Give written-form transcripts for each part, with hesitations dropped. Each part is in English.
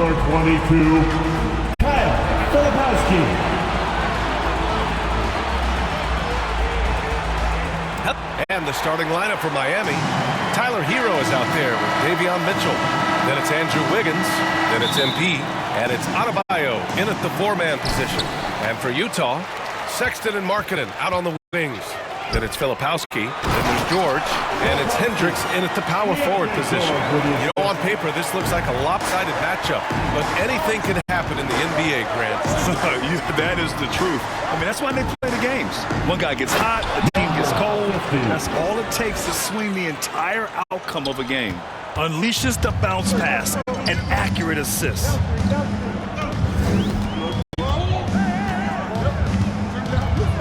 number 22, Kyle Filipowski. And the starting lineup for Miami. Tyler Hero is out there with Davion Mitchell. Then it's Andrew Wiggins. Then it's MP. And it's Adebayo in at the four-man position. And for Utah, Sexton and Markkanen out on the wings. Then it's Filipowski. Then there's George. And it's Hendricks in at the power forward position. You know, on paper, this looks like a lopsided matchup. But anything can happen in the NBA, Grant. That is the truth. I mean, that's why they play the games. One guy gets hot, the team gets cold. That's all it takes to swing the entire outcome of a game. Unleashes the bounce pass, an accurate assist.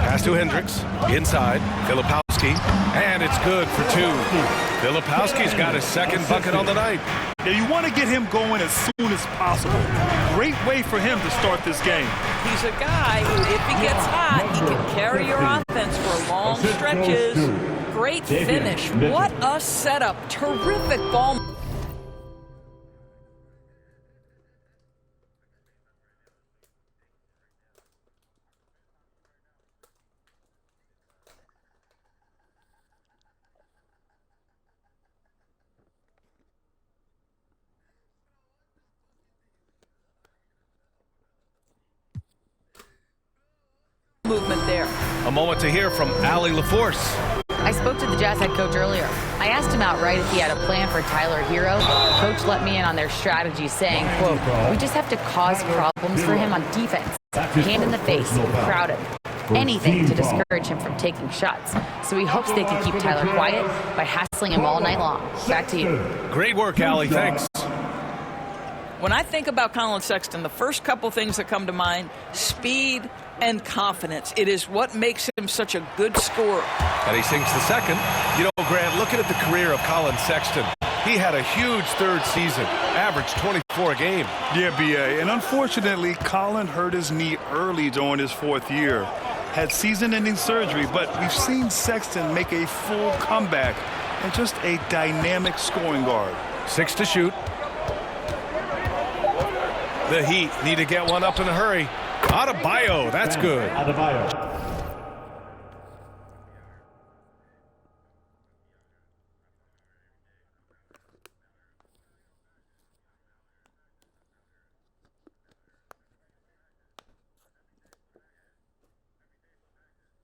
Pass to Hendricks, inside, Filipowski, and it's good for two. Filipowski's got his second bucket on the night. Yeah, you want to get him going as soon as possible. Great way for him to start this game. He's a guy who, if he gets hot, he can carry your offense for long stretches. Great finish. What a setup. Terrific ball. Movement there. A moment to hear from Allie LaForce. I spoke to the Jazz head coach earlier. I asked him outright if he had a plan for Tyler Hero. Coach let me in on their strategy, saying, quote, "We just have to cause problems for him on defense. Hand in the face, crowd him. Anything to discourage him from taking shots. So he hopes they can keep Tyler quiet by hassling him all night long." Back to you. Great work, Allie. Thanks. When I think about Colin Sexton, the first couple things that come to mind, speed and confidence. It is what makes him such a good scorer. And he sinks the second. You know, Grant, looking at the career of Colin Sexton, he had a huge third season, averaged 24 a game. Yeah, B.A. And unfortunately, Colin hurt his knee early during his fourth year. Had season-ending surgery, but we've seen Sexton make a full comeback and just a dynamic scoring guard. 6 to shoot. The Heat need to get one up in a hurry. Adebayo, that's good. Adebayo.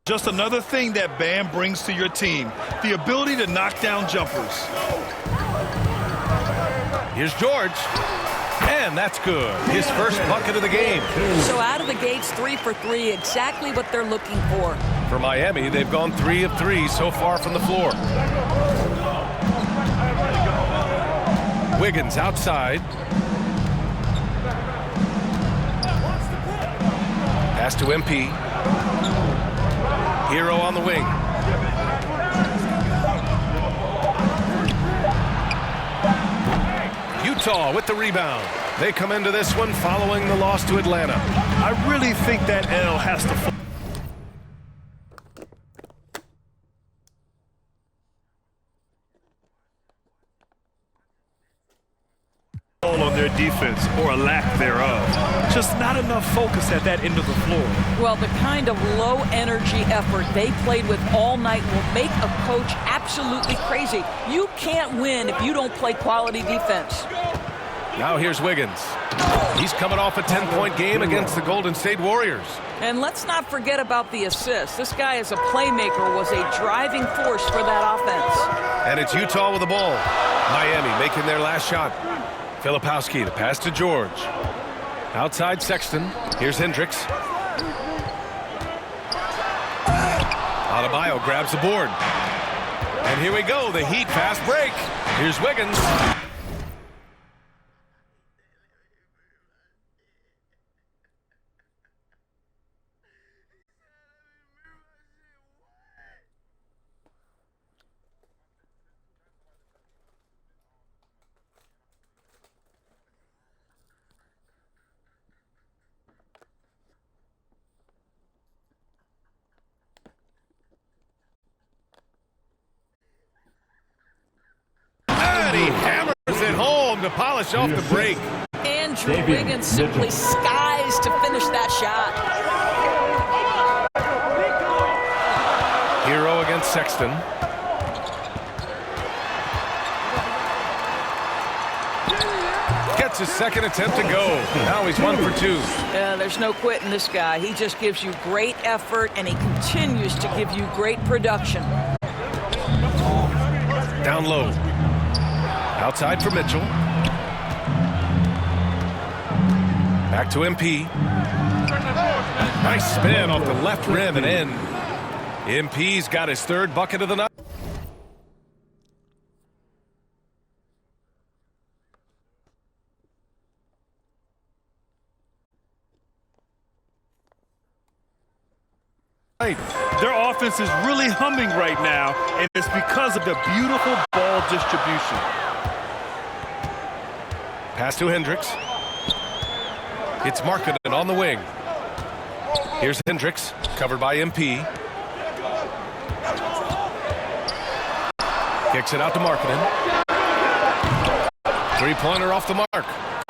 Just another thing that Bam brings to your team, the ability to knock down jumpers. Here's George. And that's good. His first bucket of the game. So out of the gates, 3 for 3, exactly what they're looking for. For Miami, they've gone 3 of 3 so far from the floor. Wiggins outside. Pass to MP. Hero on the wing. Utah with the rebound. They come into this one following the loss to Atlanta. I really think that L has to fall on their defense, or a lack thereof. Just not enough focus at that end of the floor. Well, the kind of low-energy effort they played with all night will make a coach absolutely crazy. You can't win if you don't play quality defense. Now here's Wiggins. He's coming off a 10-point game against the Golden State Warriors. And let's not forget about the assist. This guy as a playmaker was a driving force for that offense. And it's Utah with the ball. Miami making their last shot. Filipowski, the pass to George. Outside Sexton. Here's Hendricks. Adebayo grabs the board. And here we go, the Heat fast break. Here's Wiggins. And he hammers it home to polish off the break. And Andrew Wiggins simply skies to finish that shot. Hero against Sexton. Gets his second attempt to go. Now he's 1 for 2. Yeah, there's no quitting this guy. He just gives you great effort, and he continues to give you great production. Down low. Outside for Mitchell. Back to MP. Nice spin off the left rim and in. MP's got his third bucket of the night. Their offense is really humming right now, and it's because of the beautiful ball distribution. Pass to Hendricks. It's Markkanen on the wing. Here's Hendricks, covered by MP. Kicks it out to Markkanen. Three-pointer off the mark.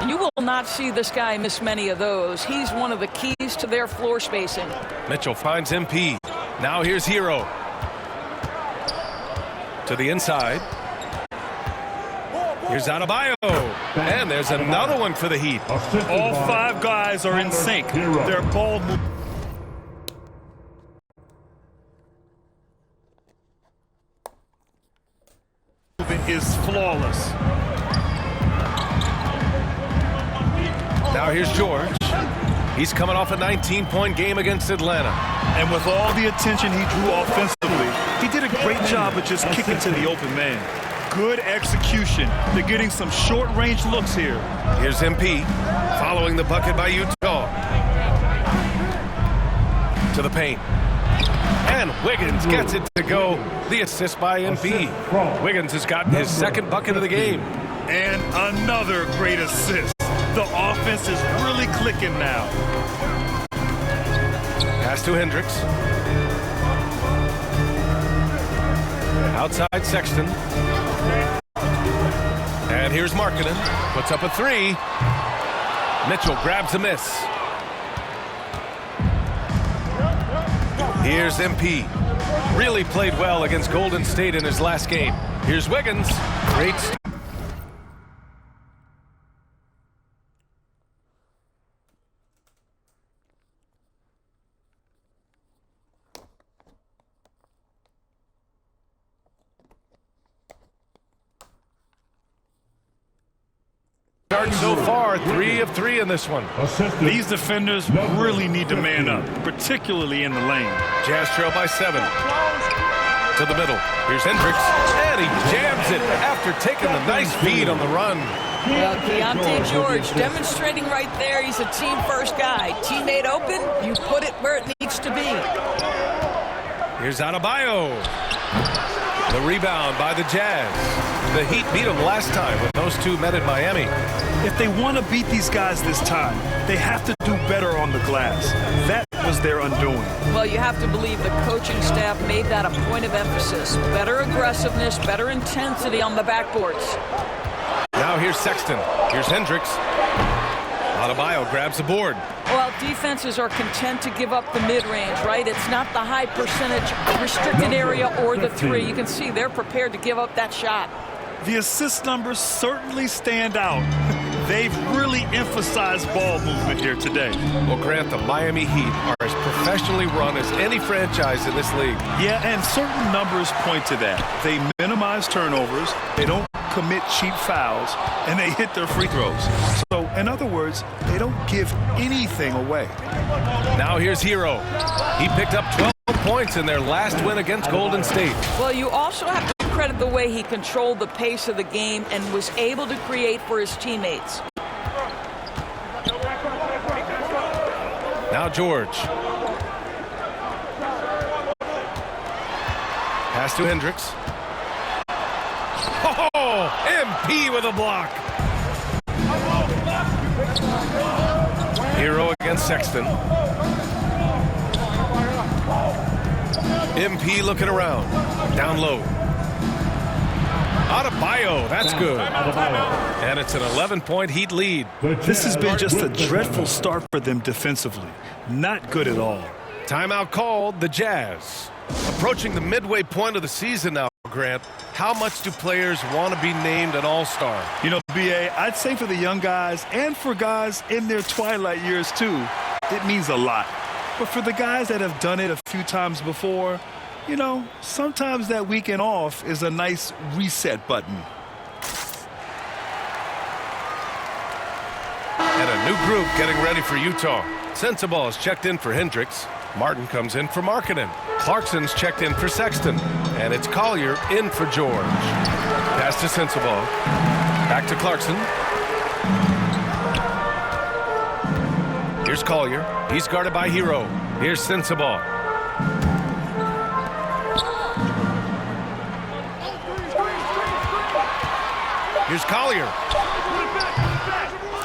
You will not see this guy miss many of those. He's one of the keys to their floor spacing. Mitchell finds MP. Now here's Hero. To the inside. Here's Adebayo. And there's another one for the Heat. All 5 guys are in sync. Their ball movement is flawless. Now here's George. He's coming off a 19-point game against Atlanta. And with all the attention he drew offensively, he did a great job of just kicking to the open man. Good execution. They're getting some short-range looks here. Here's MP following the bucket by Utah. To the paint. And Wiggins gets it to go. The assist by MP. Wiggins has gotten his second bucket of the game. And another great assist. The offense is really clicking now. Pass to Hendricks. Outside Sexton. And here's Markkanen. Puts up a 3. Mitchell grabs a miss. Here's MP. Really played well against Golden State in his last game. Here's Wiggins. Great start. So far, 3 of 3 in this one. These defenders really need to man up, particularly in the lane. Jazz trail by 7. To the middle. Here's Hendricks, and he jams it after taking the nice feed on the run. Well, Keontae George demonstrating right there he's a team-first guy. Teammate open, you put it where it needs to be. Here's Adebayo. The rebound by the Jazz. The Heat beat them last time when those two met in Miami. If they want to beat these guys this time, they have to do better on the glass. That was their undoing. Well, you have to believe the coaching staff made that a point of emphasis. Better aggressiveness, better intensity on the backboards. Now here's Sexton. Here's Hendricks. Adebayo grabs the board. Well, defenses are content to give up the mid-range, right? It's not the high percentage restricted area or the 3. You can see they're prepared to give up that shot. The assist numbers certainly stand out. They've really emphasized ball movement here today. Well, Grant, the Miami Heat are as professionally run as any franchise in this league. Yeah, and certain numbers point to that. They minimize turnovers, they don't commit cheap fouls, and they hit their free throws. So, in other words, they don't give anything away. Now here's Hero. He picked up 12 points in their last win against Golden State. Well, you also have to credit the way he controlled the pace of the game and was able to create for his teammates. Now George. Pass to Hendricks. Oh, MP with a block. Hero against Sexton. MP looking around. Down low. Adebayo, that's good. And it's an 11-point Heat lead. This has been just a dreadful start for them defensively. Not good at all. Timeout called, the Jazz. Approaching the midway point of the season now, Grant. How much do players want to be named an all-star? You know, B.A., I'd say for the young guys and for guys in their twilight years too, it means a lot. But for the guys that have done it a few times before, you know, sometimes that weekend off is a nice reset button. And a new group getting ready for Utah. Sensabaugh is checked in for Hendricks. Martin comes in for Markkanen. Clarkson's checked in for Sexton. And it's Collier in for George. Pass to Sensabaugh. Back to Clarkson. Here's Collier. He's guarded by Hero. Here's Sensabaugh. Here's Collier.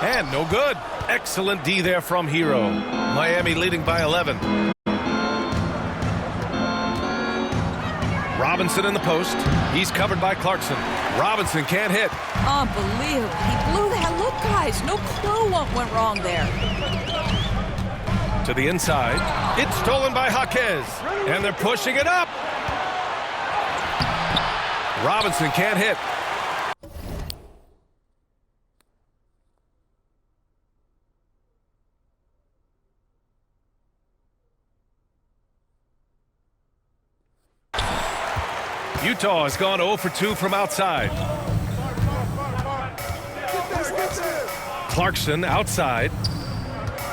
And no good. Excellent D there from Hero. Miami leading by 11. Robinson in the post. He's covered by Clarkson. Robinson can't hit. Unbelievable. He blew that. Look, guys, no clue what went wrong there. To the inside. It's stolen by Jaquez. And they're pushing it up. Robinson can't hit. Utah has gone 0 for 2 from outside. Clarkson outside.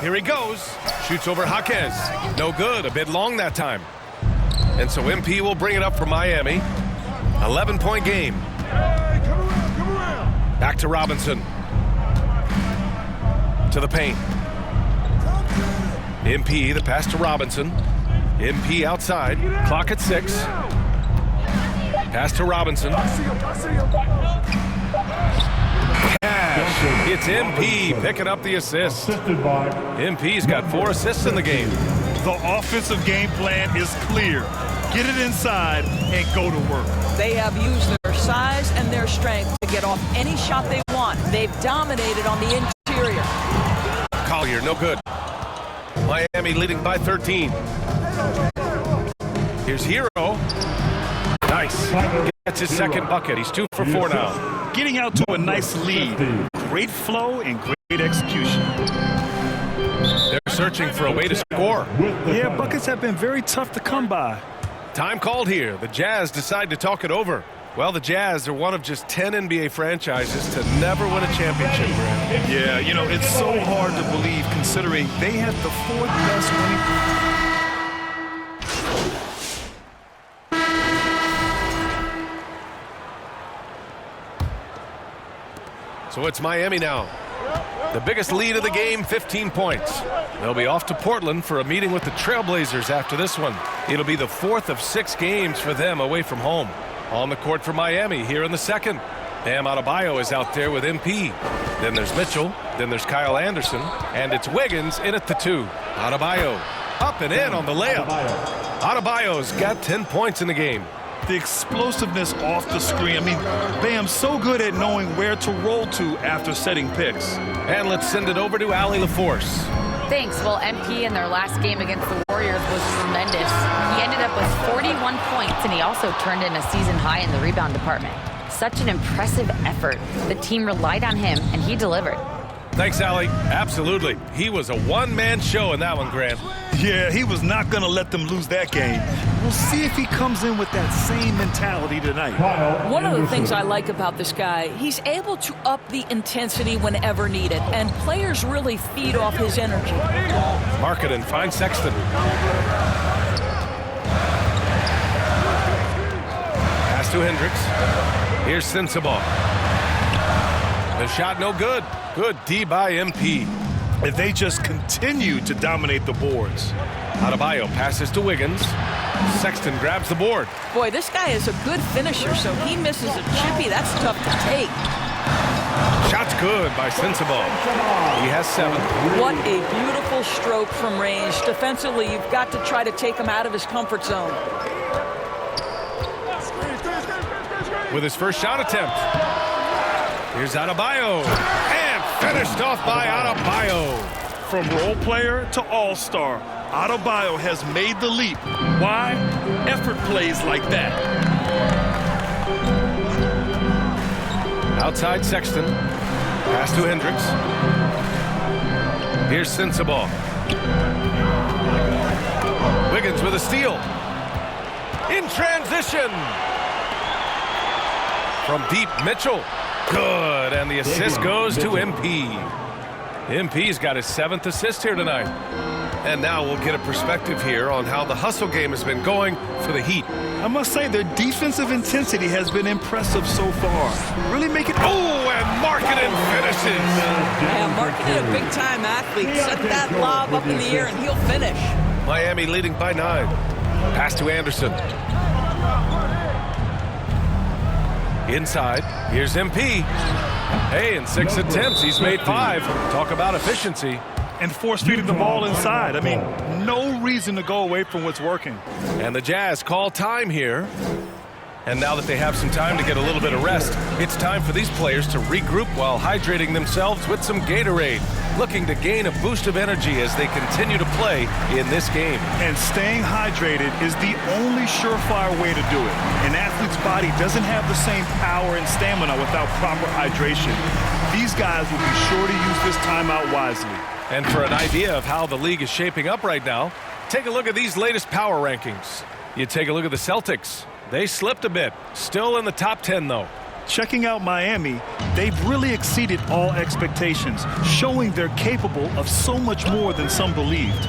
Here he goes. Shoots over Jaquez. No good. A bit long that time. And so MP will bring it up for Miami. 11-point game. Back to Robinson. To the paint. MP, the pass to Robinson. MP outside. Clock at 6. Pass to Robinson. Cash. It's MP picking up the assist. MP's got 4 assists in the game. The offensive game plan is clear. Get it inside and go to work. They have used their size and their strength to get off any shot they want. They've dominated on the interior. Collier, no good. Miami leading by 13. Here's Hero. Nice. Gets his second bucket. He's 2 for 4 now. Getting out to a nice lead. Great flow and great execution. They're searching for a way to score. Yeah, buckets have been very tough to come by. Time called here. The Jazz decide to talk it over. Well, the Jazz are one of just 10 NBA franchises to never win a championship, Grant. Yeah, you know, it's so hard to believe considering they have the 4th best winning. So it's Miami now. The biggest lead of the game, 15 points. They'll be off to Portland for a meeting with the Trailblazers after this one. It'll be the 4th of 6 games for them away from home. On the court for Miami here in the second. Bam Adebayo is out there with MP. Then there's Mitchell. Then there's Kyle Anderson. And it's Wiggins in at the 2. Adebayo up and in on the layup. Adebayo's got 10 points in the game. The explosiveness off the screen. I mean, Bam's so good at knowing where to roll to after setting picks. And let's send it over to Allie LaForce. Thanks. Well, MP in their last game against the Warriors was tremendous. He ended up with 41 points, and he also turned in a season high in the rebound department. Such an impressive effort. The team relied on him, and he delivered. Thanks, Allie. Absolutely. He was a one-man show in that one, Grant. Yeah, he was not going to let them lose that game. We'll see if he comes in with that same mentality tonight. One of the things I like about this guy, he's able to up the intensity whenever needed, and players really feed off his energy. Markkanen finds Sexton. Pass to Hendricks. Here's Sensabaugh. The shot no good. Good D by MP. If they just continue to dominate the boards. Adebayo passes to Wiggins. Sexton grabs the board. Boy, this guy is a good finisher, so he misses a chippy. That's tough to take. Shot's good by Sensabaugh. He has 7. What a beautiful stroke from range. Defensively, you've got to try to take him out of his comfort zone. with his first shot attempt. Here's Adebayo, and finished off by Adebayo. From role player to all-star, Adebayo has made the leap. Why? Effort plays like that. Outside Sexton. Pass to Hendricks. Here's Sensabaugh. Wiggins with a steal. In transition. From deep, Mitchell. Good, and the assist goes to MP. MP's got his 7th assist here tonight. And now we'll get a perspective here on how the hustle game has been going for the Heat. I must say their defensive intensity has been impressive so far. Really make it. Oh, and Markkanen finishes. Yeah, Markkanen, a big-time athlete. Set that lob up in the air, and he'll finish. Miami leading by 9. Pass to Anderson. Inside, here's MP. Hey, in 6 attempts, he's made 5. Talk about efficiency. And force-feeding the ball inside. I mean, no reason to go away from what's working. And the Jazz call time here. And now that they have some time to get a little bit of rest, it's time for these players to regroup while hydrating themselves with some Gatorade, looking to gain a boost of energy as they continue to play in this game. And staying hydrated is the only surefire way to do it. An athlete's body doesn't have the same power and stamina without proper hydration. These guys will be sure to use this timeout wisely. And for an idea of how the league is shaping up right now, take a look at these latest power rankings. You take a look at the Celtics. They slipped a bit. Still in the top 10, though. Checking out Miami, they've really exceeded all expectations, showing they're capable of so much more than some believed.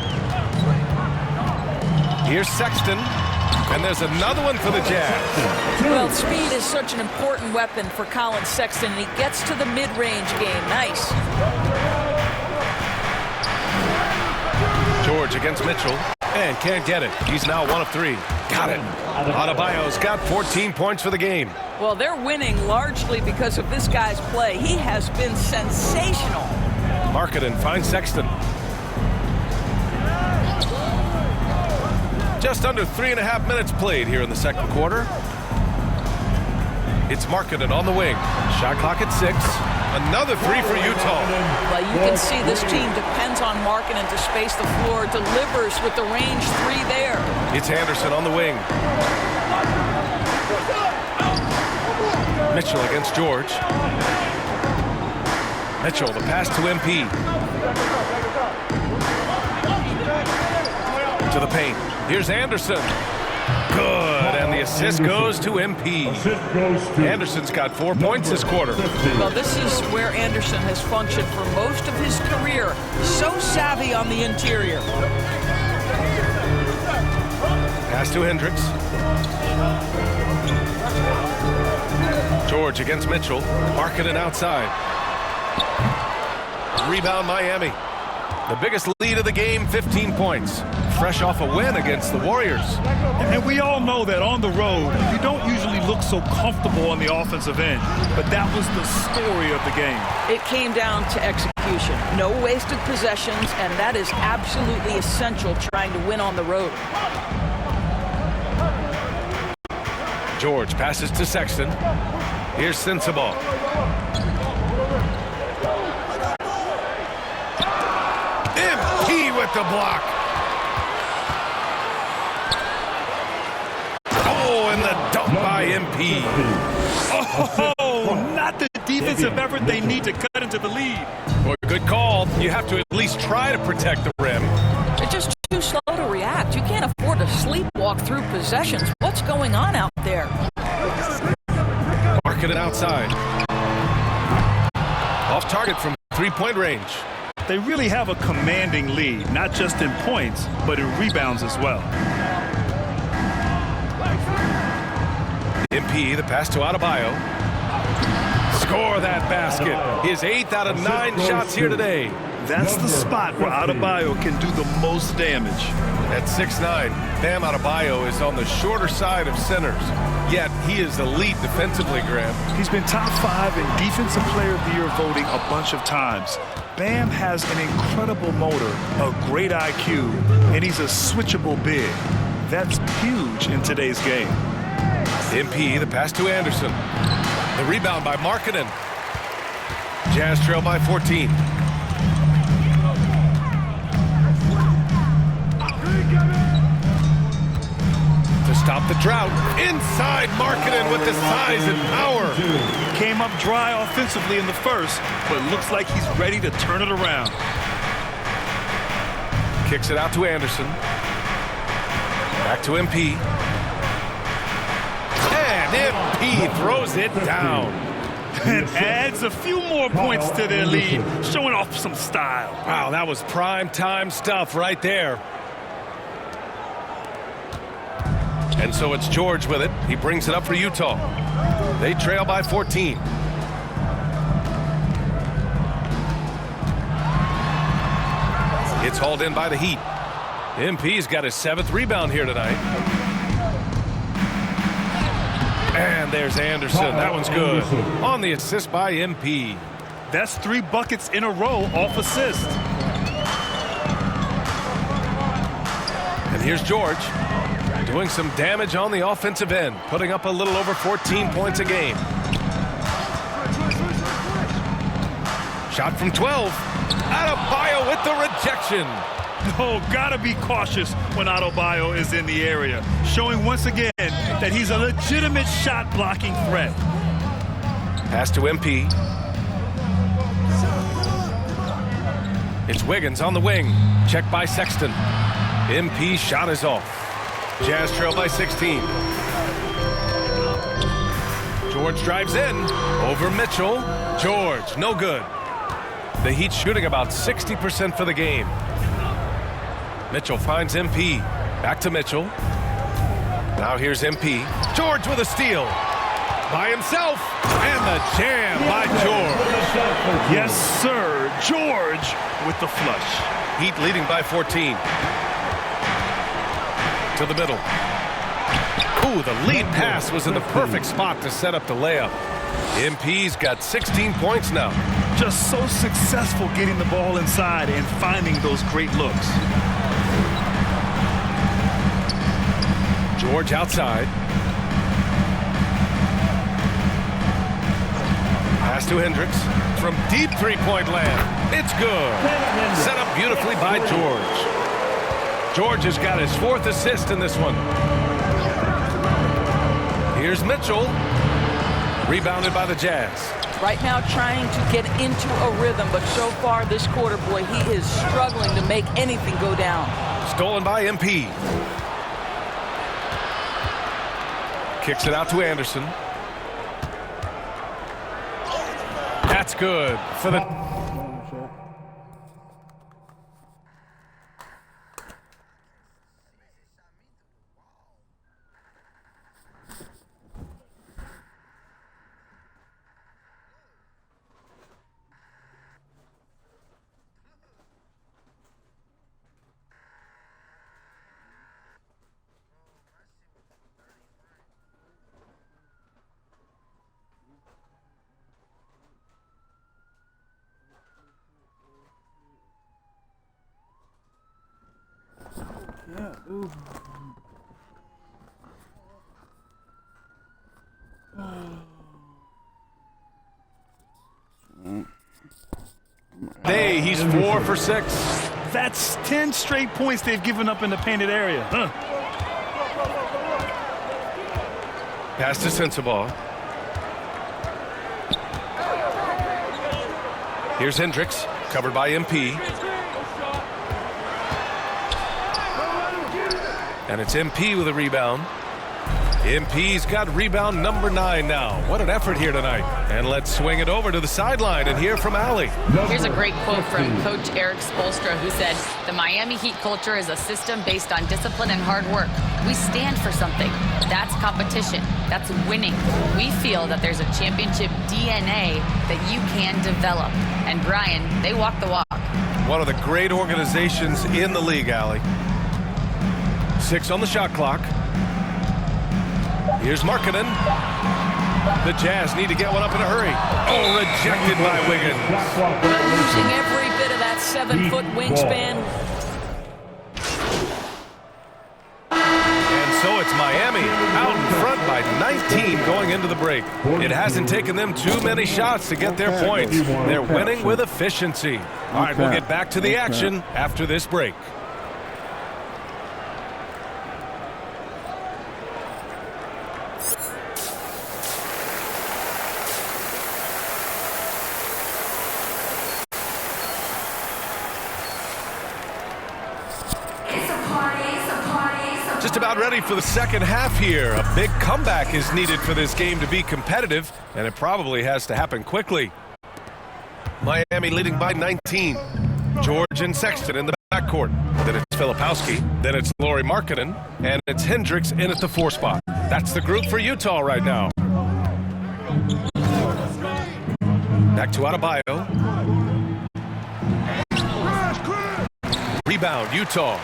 Here's Sexton, and there's another one for the Jazz. Well, speed is such an important weapon for Colin Sexton, and he gets to the mid-range game. Nice. George against Mitchell, and can't get it. He's now 1 of 3. Got it. Adebayo's got 14 points for the game. Well, they're winning largely because of this guy's play. He has been sensational. Markkanen finds Sexton. Just under 3.5 minutes played here in the second quarter. It's Markkanen on the wing. Shot clock at 6. Another 3 for Utah. Well, you can see this team depends on Markkanen to space the floor, delivers with the range 3 there. It's Anderson on the wing. Mitchell against George. Mitchell, the pass to MP. To the paint. Here's Anderson. Good, and the assist goes to MP. Anderson's got 4 points this quarter. Well, this is where Anderson has functioned for most of his career. So savvy on the interior. Pass to Hendricks. George against Mitchell. Markkanen outside. Rebound Miami. The biggest lead of the game, 15 points. Fresh off a win against the Warriors. And we all know that on the road, you don't usually look so comfortable on the offensive end. But that was the story of the game. It came down to execution. No wasted possessions, and that is absolutely essential trying to win on the road. George passes to Sexton. Here's Sensabaugh. MP with the block. Oh, and the dunk by MP. Oh, not the defensive effort they need to cut into the lead. Well, good call. You have to at least try to protect the rim. They're just too slow to react. You can't afford to sleepwalk through possessions. What's going on out there? Markkanen outside. Off target from 3-point range. They really have a commanding lead, not just in points, but in rebounds as well. MP, the pass to Adebayo. Score that basket. His 8th out of 9 shots here today. That's the spot where Adebayo can do the most damage. At 6'9", Bam Adebayo is on the shorter side of centers. Yet he is elite defensively, Graham. He's been top 5 in Defensive Player of the Year voting a bunch of times. Bam has an incredible motor, a great IQ, and he's a switchable big. That's huge in today's game. MP, the pass to Anderson. The rebound by Markkanen. Jazz trail by 14. To stop the drought, inside Markkanen with the size and power. Came up dry offensively in the first, but looks like he's ready to turn it around. Kicks it out to Anderson. Back to MP. And MP throws it down. And adds a few more points to their lead, showing off some style. Wow, that was prime time stuff right there. And so it's George with it. He brings it up for Utah. They trail by 14. It's hauled in by the Heat. MP's got his 7th rebound here tonight. And there's Anderson. That one's good. On the assist by MP. That's 3 buckets in a row off assist. And here's George doing some damage on the offensive end, putting up a little over 14 points a game. Shot from 12. Adebayo with the rejection. Oh, gotta be cautious when Adebayo is in the area, showing once again that he's a legitimate shot blocking threat. Pass to MP. It's Wiggins on the wing. Check by Sexton. MP's shot is off. Jazz trail by 16. George drives in. Over Mitchell. George, no good. The Heat shooting about 60% for the game. Mitchell finds MP. Back to Mitchell. Now here's MP. George with a steal. By himself. And the jam by George. Yes, sir. George with the flush. Heat leading by 14. To the middle. Ooh, the lead pass was in the perfect spot to set up the layup. MP's got 16 points now. Just so successful getting the ball inside and finding those great looks. George outside. Pass to Hendricks from deep three-point land. It's good. Set up beautifully by George. George has got his 4th assist in this one. Here's Mitchell. Rebounded by the Jazz. Right now trying to get into a rhythm, but so far this quarter, boy, he is struggling to make anything go down. Stolen by MP. Kicks it out to Anderson. That's good for the... Hey, he's 4 for 6. That's 10 straight points they've given up in the painted area. Pass to Sensabaugh. Here's Hendricks, covered by MP. And it's MP with a rebound. MP's got rebound number 9 now. What an effort here tonight. And let's swing it over to the sideline and hear from Allie. Here's a great quote from Coach Eric Spoelstra, who said, "The Miami Heat culture is a system based on discipline and hard work. We stand for something. That's competition. That's winning. We feel that there's a championship DNA that you can develop." And Brian, they walk the walk. One of the great organizations in the league, Allie. 6 on the shot clock. Here's Markkanen. The Jazz need to get one up in a hurry. Oh, rejected by Wiggins. But losing every bit of that 7-foot wingspan. And so it's Miami out in front by 19 going into the break. It hasn't taken them too many shots to get their points. They're winning with efficiency. All right, we'll get back to the action after this break. Just about ready for the second half here. A big comeback is needed for this game to be competitive, and it probably has to happen quickly. Miami leading by 19. George and Sexton in the backcourt. Then it's Filipowski. Then it's Lauri Markkanen. And it's Hendricks in at the 4 spot. That's the group for Utah right now. Back to Adebayo. Rebound, Utah.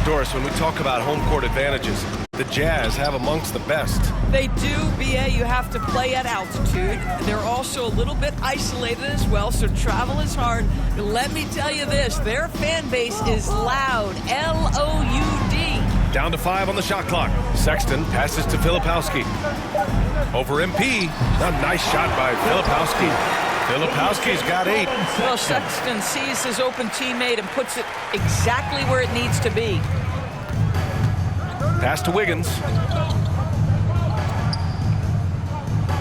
Doris, when we talk about home court advantages, the Jazz have amongst the best. They do, B.A. You have to play at altitude. They're also a little bit isolated as well, so travel is hard. Let me tell you this, their fan base is loud, L-O-U-D. Down to 5 on the shot clock. Sexton passes to Filipowski. Over MP. A nice shot by Filipowski. Filipowski's got 8. Well, Sexton sees his open teammate and puts it exactly where it needs to be. Pass to Wiggins.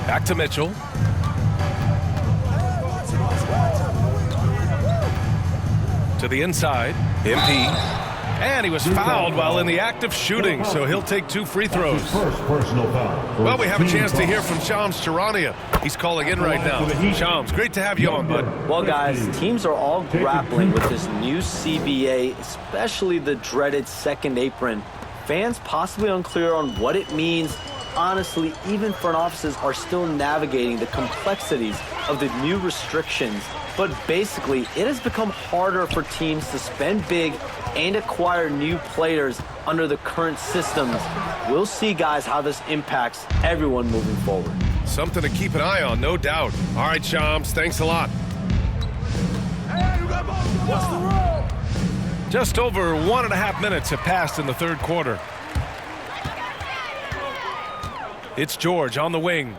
Back to Mitchell. To the inside. MP. And he was fouled while in the act of shooting, so he'll take 2 free throws. First personal foul. Well, we have a chance to hear from Shams Charania. He's calling in right now. Shams, great to have you on, bud. Well, guys, teams are all grappling with this new CBA, especially the dreaded second apron. Fans possibly unclear on what it means. Honestly, even front offices are still navigating the complexities of the new restrictions. But basically, it has become harder for teams to spend big and acquire new players under the current systems. We'll see, guys, how this impacts everyone moving forward. Something to keep an eye on, no doubt. All right, Shams, thanks a lot. Just over 1.5 minutes have passed in the third quarter. It's George on the wing.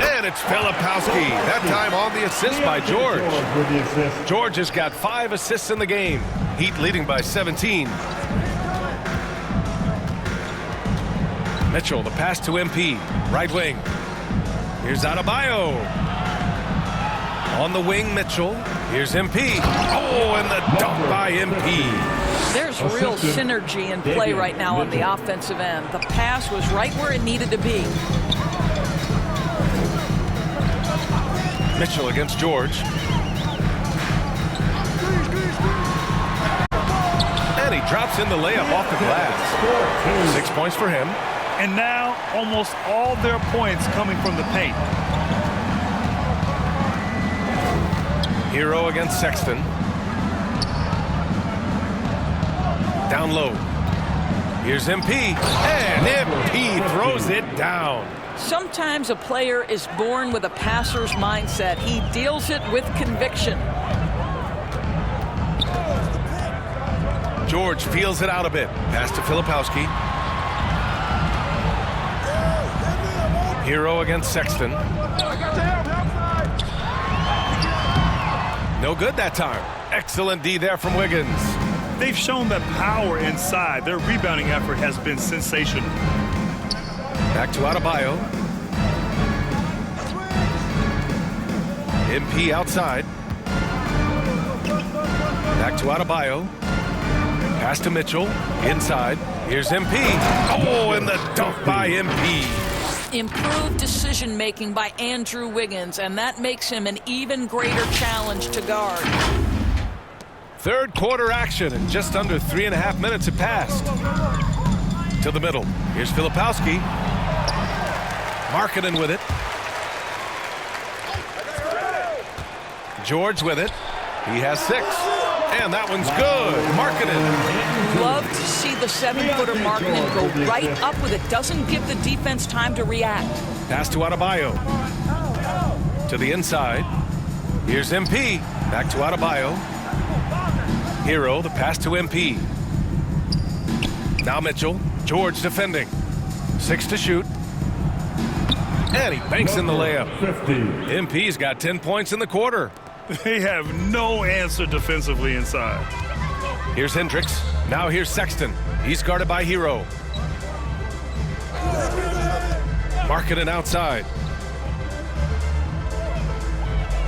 And it's Filipowski. That time on the assist by George. George has got 5 assists in the game. Heat leading by 17. Mitchell, the pass to MP. Right wing. Here's Adebayo. On the wing, Mitchell. Here's MP. Oh, and the dunk by MP. There's real synergy in play right now on the offensive end. The pass was right where it needed to be. Mitchell against George. And he drops in the layup off the glass. 6 points for him. And now almost all their points coming from the paint. Hero against Sexton. Down low. Here's MP. And MP throws it down. Sometimes a player is born with a passer's mindset. He deals it with conviction. George feels it out a bit. Pass to Filipowski. Hero against Sexton. No good that time. Excellent D there from Wiggins. They've shown that power inside. Their rebounding effort has been sensational. Back to Adebayo. MP outside. Back to Adebayo. Pass to Mitchell. Inside. Here's MP. Oh, and the dunk by MP. Improved decision-making by Andrew Wiggins, and that makes him an even greater challenge to guard. Third quarter action, and just under 3.5 minutes have passed. To the middle. Here's Filipowski. Markkanen with it. George with it. He has 6. And that one's good. Markkanen. Love to see the 7-footer Markkanen go right up with it. Doesn't give the defense time to react. Pass to Adebayo. To the inside. Here's MP. Back to Adebayo. Hero, the pass to MP. Now Mitchell. George defending. 6 to shoot. And he banks in the layup. 50. MP's got 10 points in the quarter. They have no answer defensively inside. Here's Hendricks. Now here's Sexton. He's guarded by Hero. Markkanen outside.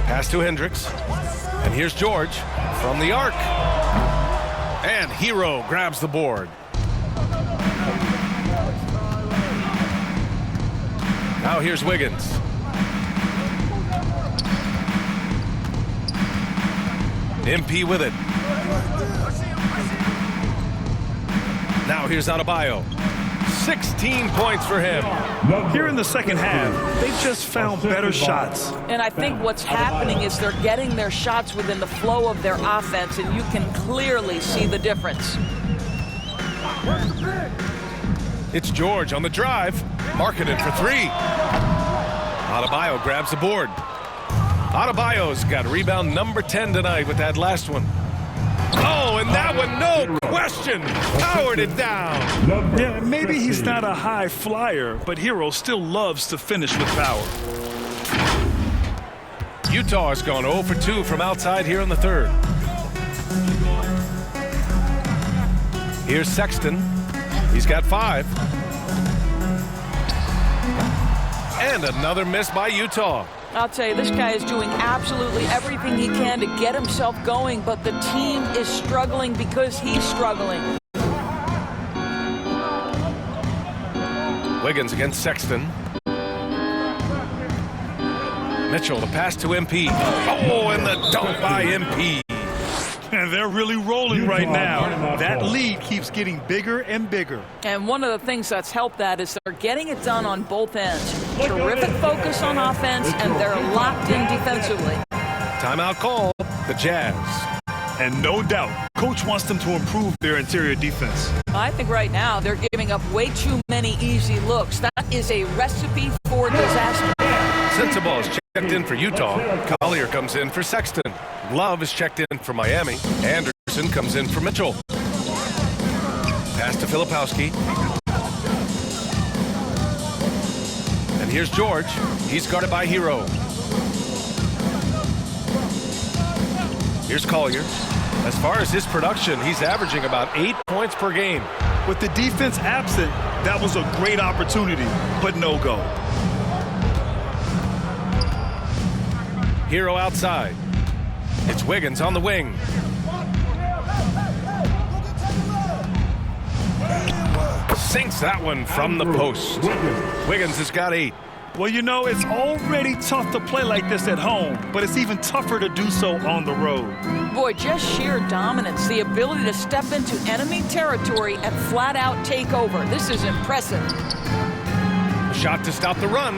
Pass to Hendricks. And here's George from the arc. And Hero grabs the board. Now here's Wiggins. MP with it. Now here's Adebayo. 16 points for him. Here in the second half, they've just found better shots. And I think what's happening is they're getting their shots within the flow of their offense, and you can clearly see the difference. It's George on the drive. Markkanen for 3. Adebayo grabs the board. Adebayo's got rebound number 10 tonight with that last one. Oh, and that one, no question, powered it down. Yeah, maybe he's not a high flyer, but Hero still loves to finish with power. Utah has gone 0 for 2 from outside here in the third. Here's Sexton. He's got 5. And another miss by Utah. I'll tell you, this guy is doing absolutely everything he can to get himself going, but the team is struggling because he's struggling. Wiggins against Sexton. Mitchell, the pass to MP. Oh, and the dunk by MP. And they're really rolling right now. That lead keeps getting bigger and bigger. And one of the things that's helped that is they're getting it done on both ends. Terrific focus on offense, and they're locked in defensively. Timeout call, the Jazz. And no doubt, coach wants them to improve their interior defense. I think right now they're giving up way too many easy looks. That is a recipe for disaster. Sensabaugh is checked in for Utah. Collier comes in for Sexton. Love is checked in for Miami. Anderson comes in for Mitchell. Pass to Filipowski. And here's George. He's guarded by Hero. Here's Collier. As far as his production, he's averaging about 8 points per game. With the defense absent, that was a great opportunity, but no go. Hero outside. It's Wiggins on the wing. Sinks that one from the post. Wiggins has got 8. Well, you know, it's already tough to play like this at home, but it's even tougher to do so on the road. Boy, just sheer dominance, the ability to step into enemy territory and flat out take over. This is impressive. Shot to stop the run.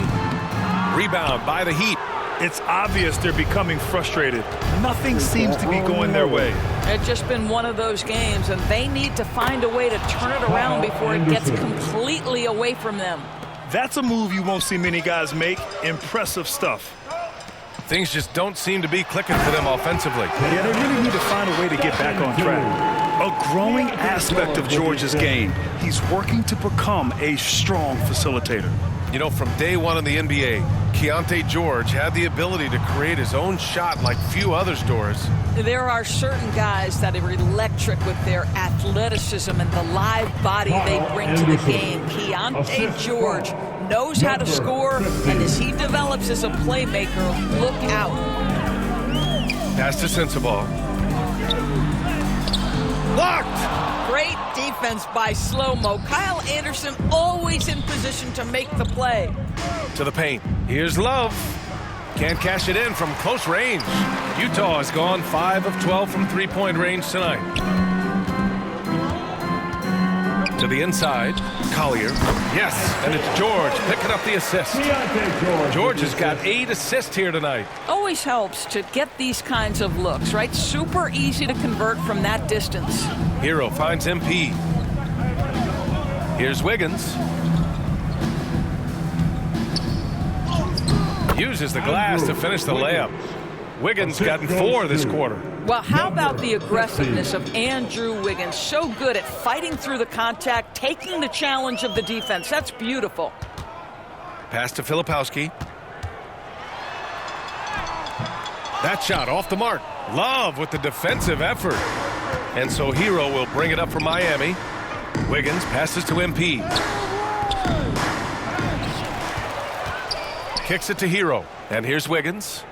Rebound by the Heat. It's obvious they're becoming frustrated. Nothing seems to be going their way. It's just been one of those games, and they need to find a way to turn it around before it gets completely away from them. That's a move you won't see many guys make. Impressive stuff. Things just don't seem to be clicking for them offensively. Yeah, they really need to find a way to get back on track. A growing aspect of George's game. He's working to become a strong facilitator. You know, from day one in the NBA, Keontae George had the ability to create his own shot like few others, Doris. There are certain guys that are electric with their athleticism and the live body they bring to the game. Keontae George knows how to score, and as he develops as a playmaker, look out. Pass to Sensabaugh. Blocked! Great defense by Slow-Mo. Kyle Anderson always in position to make the play. To the paint. Here's Love. Can't cash it in from close range. Utah has gone 5 of 12 from three-point range tonight. To the inside. Collier. Yes, and it's George picking up the assist. George has got 8 assists here tonight. Always helps to get these kinds of looks, right? Super easy to convert from that distance. Hero finds MP. Here's Wiggins. Uses the glass to finish the layup. Wiggins gotten 4 this quarter. Well, how about the aggressiveness of Andrew Wiggins? So good at fighting through the contact, taking the challenge of the defense. That's beautiful. Pass to Filipowski. That shot off the mark. Love with the defensive effort. And so Hero will bring it up for Miami. Wiggins passes to MP. Kicks it to Hero. And here's Wiggins.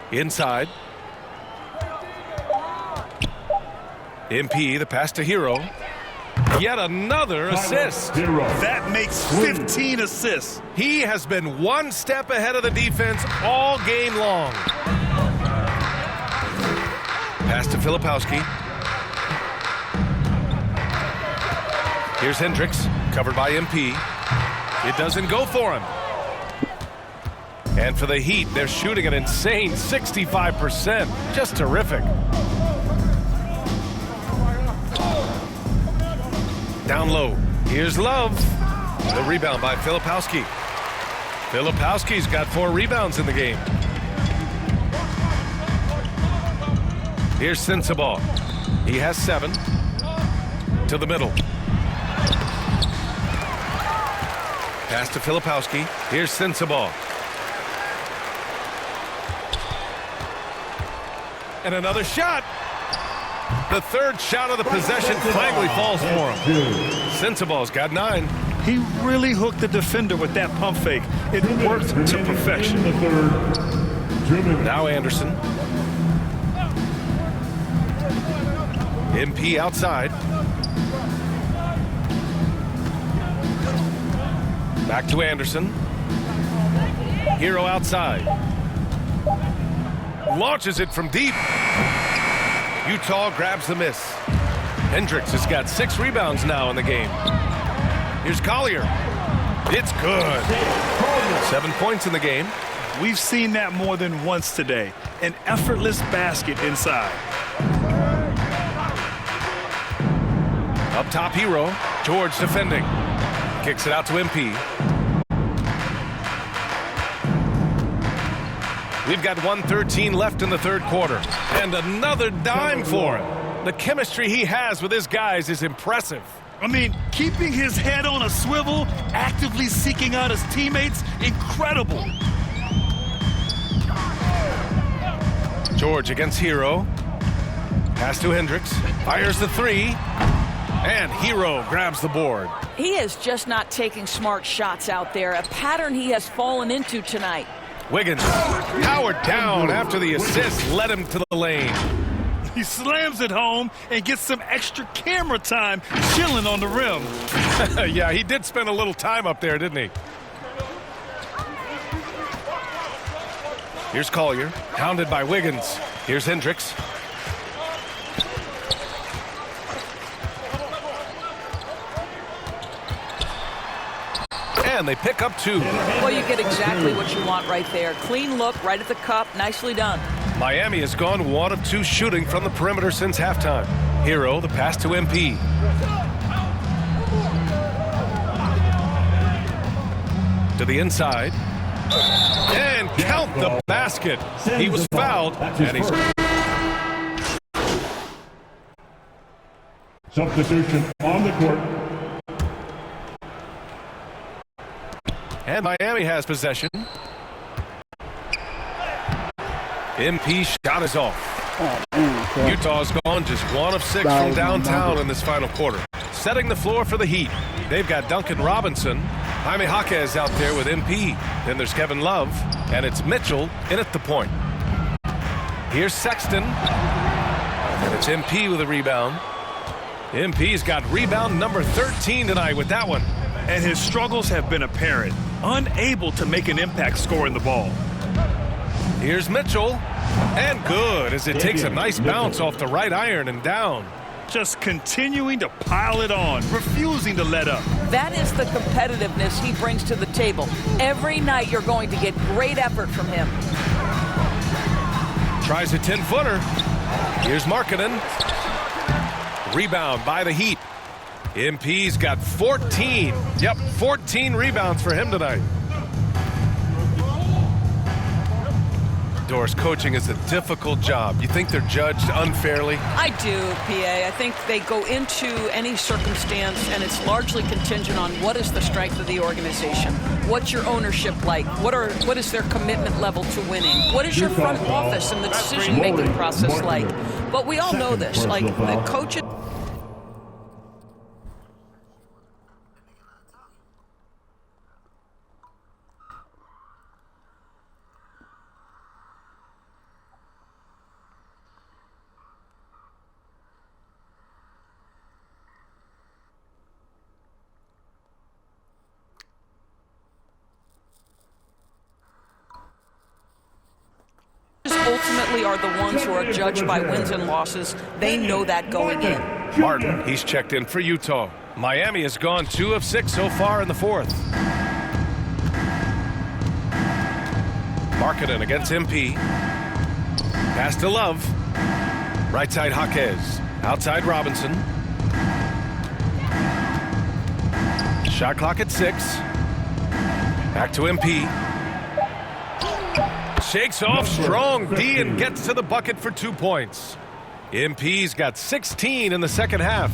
Inside. MP, the pass to Hero. Yet another assist. That makes 15 assists. He has been one step ahead of the defense all game long. Pass to Filipowski. Here's Hendricks, covered by MP. It doesn't go for him. And for the Heat, they're shooting an insane 65%. Just terrific. Down low. Here's Love. The rebound by Filipowski. Filipowski's got 4 rebounds in the game. Here's Sensabaugh. He has 7. To the middle. Pass to Filipowski. Here's Sensabaugh. And another shot. The third shot of the possession finally falls for him. Sensabaugh's got 9. He really hooked the defender with that pump fake. It worked to perfection. Now Anderson. MP outside. Back to Anderson. Hero outside. Launches it from deep. Utah grabs the miss. Hendricks has got 6 rebounds now in the game. Here's Collier. It's good. 7 points in the game. We've seen that more than once today. An effortless basket inside. Up top, Hero. George defending. Kicks it out to MP. We've got 1:13 left in the third quarter. And another dime for him. The chemistry he has with his guys is impressive. I mean, keeping his head on a swivel, actively seeking out his teammates, incredible. George against Hero. Pass to Hendricks. Fires the 3. And Hero grabs the board. He is just not taking smart shots out there, a pattern he has fallen into tonight. Wiggins powered down after the assist led him to the lane. He slams it home and gets some extra camera time chilling on the rim. Yeah, he did spend a little time up there, didn't he? Here's Collier, hounded by Wiggins. Here's Hendricks. And they pick up 2. Well, you get exactly what you want right there. Clean look, right at the cup. Nicely done. Miami has gone 1 of 2 shooting from the perimeter since halftime. Hero, the pass to MP. To the inside. And count the basket. He was fouled, and he's... Substitution on the court. And Miami has possession. MP shot is off. Utah's gone just 1 of 6 from downtown in this final quarter. Setting the floor for the Heat. They've got Duncan Robinson. Jaime Jaquez out there with MP. Then there's Kevin Love. And it's Mitchell in at the point. Here's Sexton. And it's MP with a rebound. MP's got rebound number 13 tonight with that one. And his struggles have been apparent. Unable to make an impact scoring the ball. Here's Mitchell. And good as it takes a nice bounce off the right iron and down. Just continuing to pile it on, refusing to let up. That is the competitiveness he brings to the table. Every night you're going to get great effort from him. Tries a 10-footer. Here's Markkanen. Rebound by the Heat. MP's got 14. Yep, 14 rebounds for him tonight. Doris, coaching is a difficult job. You think they're judged unfairly? I do, PA. I think they go into any circumstance, and it's largely contingent on what is the strength of the organization. What's your ownership like? What is their commitment level to winning? What is your front office and the decision-making process like? But we all know this. Like, the coaches... ultimately are the ones who are judged by wins and losses. They know that going in. Martin, he's checked in for Utah. Miami has gone 2 of 6 so far in the fourth. Markkanen against MP. Pass to Love. Right side Jaquez. Outside Robinson. Shot clock at 6. Back to MP. Shakes off strong D and gets to the bucket for 2 points. MP's got 16 in the second half.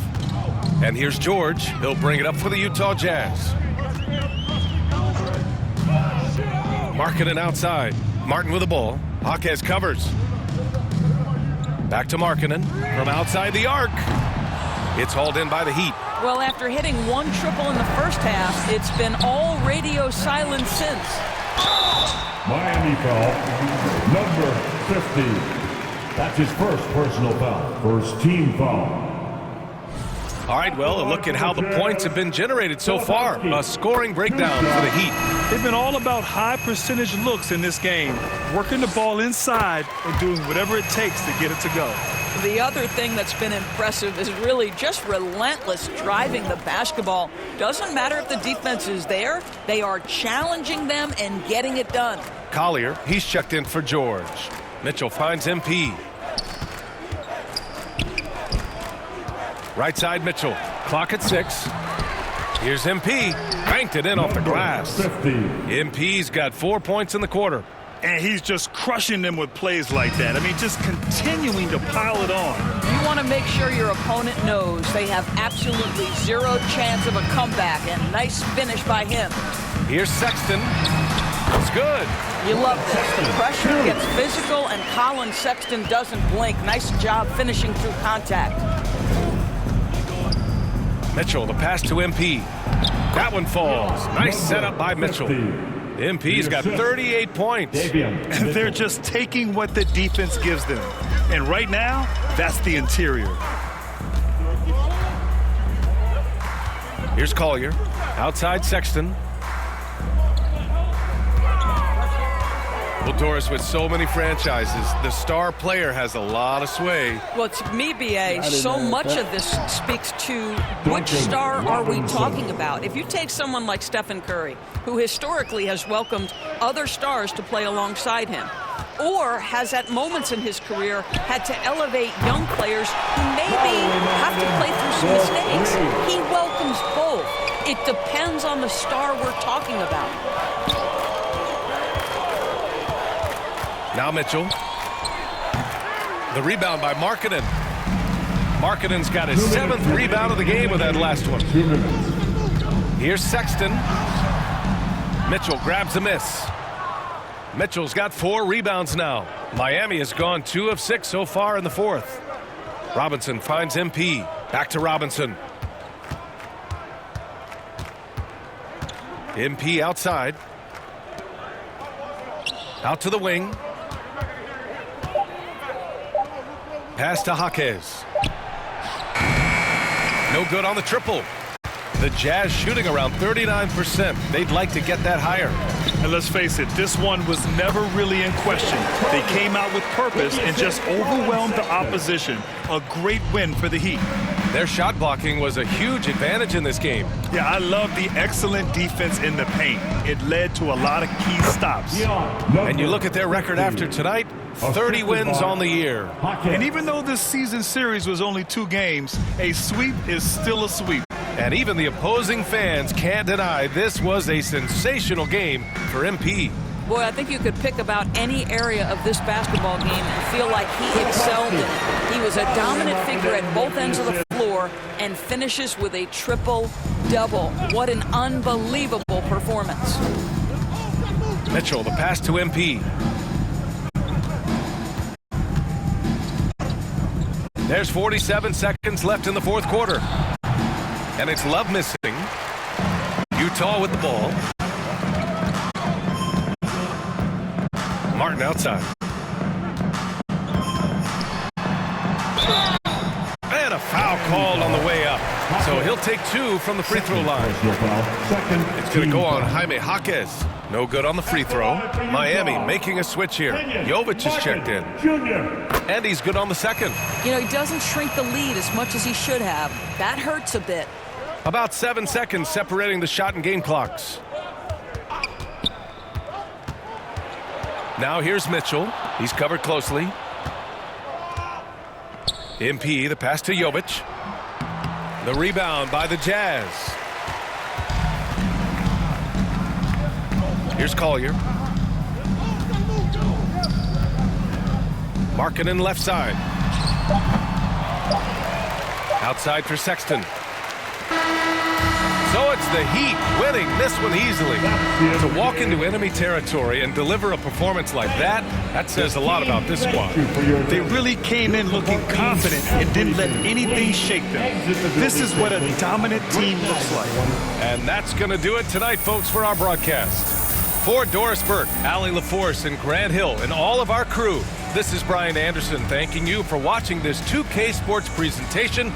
And here's George. He'll bring it up for the Utah Jazz. Markkanen outside. Martin with the ball. Jaquez covers. Back to Markkanen from outside the arc. It's hauled in by the Heat. Well, after hitting 1 triple in the first half, it's been all radio silence since. Miami foul, number 50. That's his first personal foul, first team foul. All right, well, a look at how the points have been generated so far. A scoring breakdown for the Heat. They've been all about high percentage looks in this game, working the ball inside and doing whatever it takes to get it to go. The other thing that's been impressive is really just relentless driving the basketball. Doesn't matter if the defense is there, they are challenging them and getting it done. Collier, he's checked in for George. Mitchell finds MP. Right side Mitchell. Clock at 6. Here's MP. Banked it in off the glass. 50. MP's got 4 points in the quarter. And he's just crushing them with plays like that. I mean, just continuing to pile it on. You want to make sure your opponent knows they have absolutely zero chance of a comeback, and nice finish by him. Here's Sexton. It's good. You love this. The pressure gets physical, and Colin Sexton doesn't blink. Nice job finishing through contact. Mitchell, the pass to MP. That one falls. Nice setup by Mitchell. MP's got 38 points. And they're just taking what the defense gives them. And right now, that's the interior. Here's Collier. Outside Sexton. Well, Doris, with so many franchises, the star player has a lot of sway. Well, to me, BA, so much of this speaks to which star are we talking about. If you take someone like Stephen Curry, who historically has welcomed other stars to play alongside him, or has at moments in his career had to elevate young players who maybe have to play through some mistakes, he welcomes both. It depends on the star we're talking about. Now Mitchell. The rebound by Markkanen. Markkanen's got his 7th rebound of the game with that last one. Here's Sexton. Mitchell grabs a miss. Mitchell's got 4 rebounds now. Miami has gone 2 of 6 so far in the fourth. Robinson finds MP. Back to Robinson. MP outside. Out to the wing. Pass to Jaquez. No good on the triple. The Jazz shooting around 39%. They'd like to get that higher. And let's face it, this one was never really in question. They came out with purpose and just overwhelmed the opposition. A great win for the Heat. Their shot blocking was a huge advantage in this game. Yeah, I love the excellent defense in the paint. It led to a lot of key stops. And you look at their record after tonight, 30 wins on the year. And even though this season series was only 2 games, a sweep is still a sweep. And even the opposing fans can't deny this was a sensational game for MP. Boy, I think you could pick about any area of this basketball game and feel like he excelled in it. He was a dominant figure at both ends of the floor and finishes with a triple-double. What an unbelievable performance. Mitchell, the pass to MP. There's 47 seconds left in the fourth quarter. And it's Love missing. Utah with the ball. Martin outside. And a foul called on the way up. So he'll take 2 from the free throw line. It's going to go on Jaime Jaquez. No good on the free throw. Miami making a switch here. Jovic is checked in. And he's good on the second. You know, he doesn't shrink the lead as much as he should have. That hurts a bit. About 7 seconds separating the shot and game clocks. Now here's Mitchell. He's covered closely. MP, the pass to Jovic. The rebound by the Jazz. Here's Collier. Markkanen left side. Outside for Sexton. So it's the Heat winning this one easily. To walk into enemy territory and deliver a performance like that, that says a lot about this squad. They really came in looking confident and didn't let anything shake them. This is what a dominant team looks like. And that's going to do it tonight, folks, for our broadcast. For Doris Burke, Allie LaForce, and Grant Hill, and all of our crew, this is Brian Anderson thanking you for watching this 2K Sports presentation.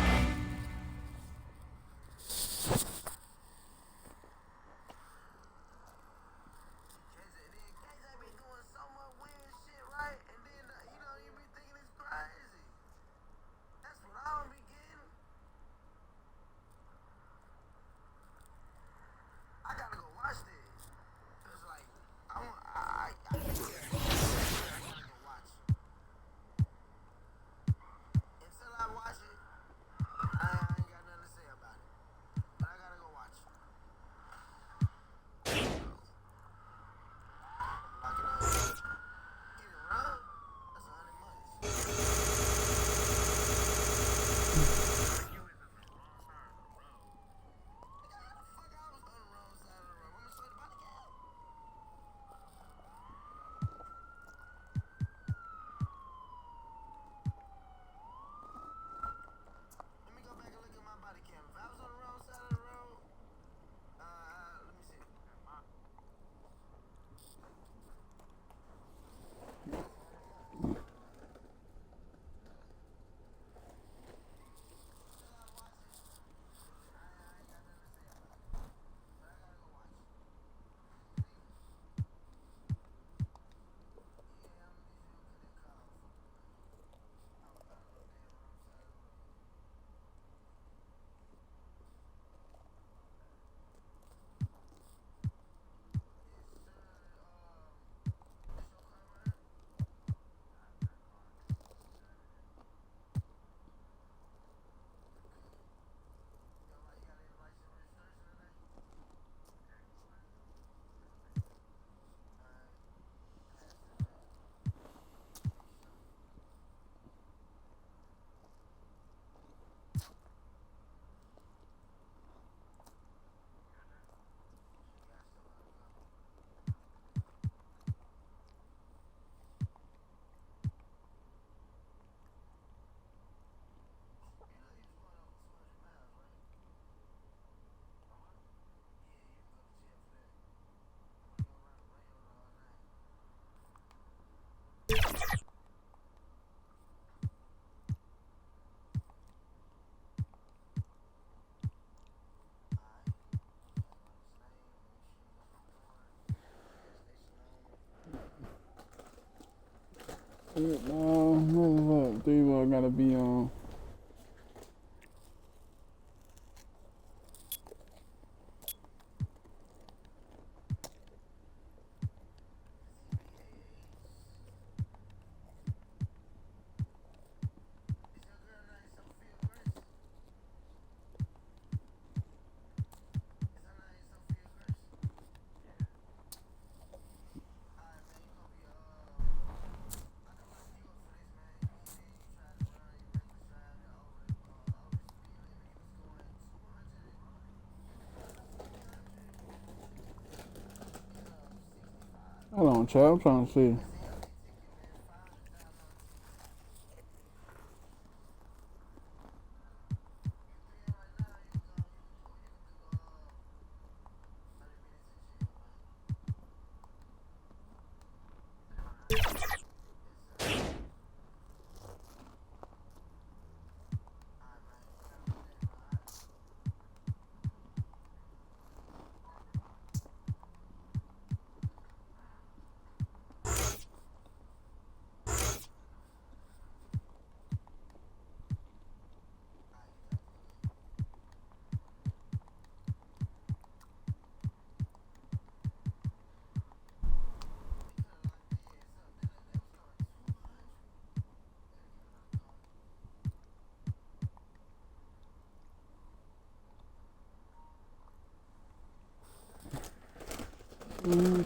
No, three more gotta be on. on, Chad. I'm trying to see.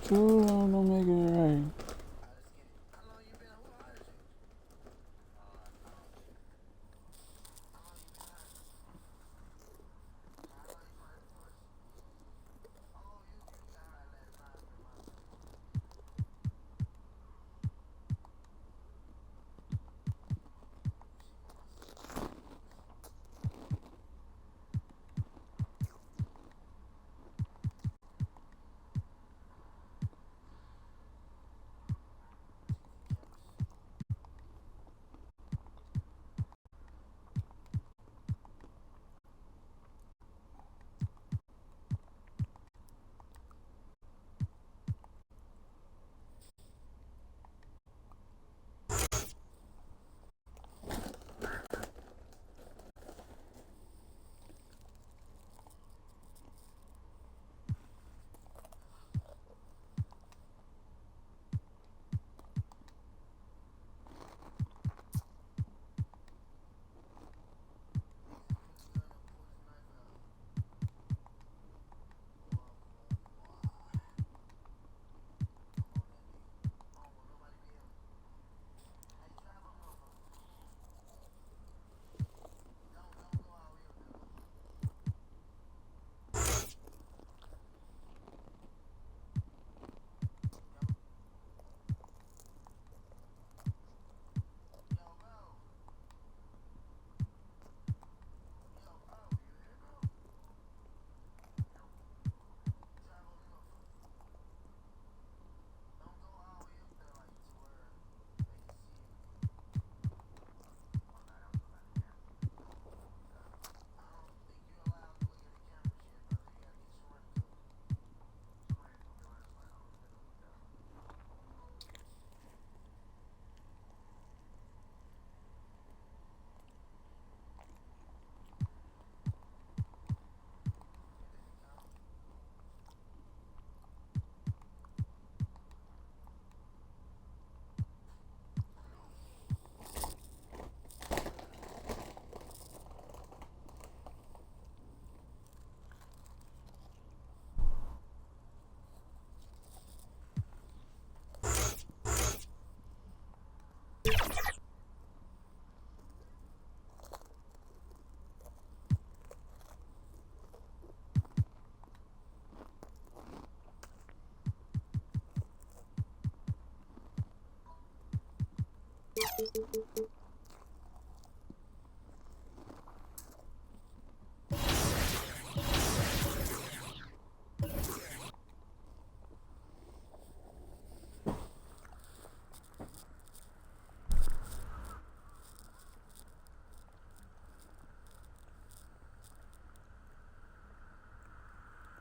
Too long, don't make it right.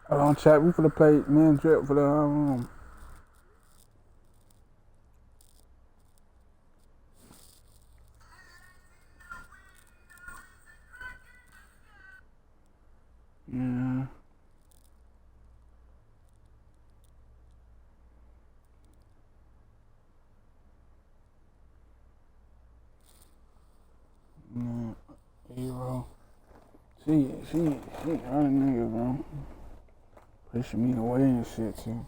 Hold on, chat. We finna play man drip for the yeah. Yeah. Hero. She running niggas, bro. Pushing me away and shit too.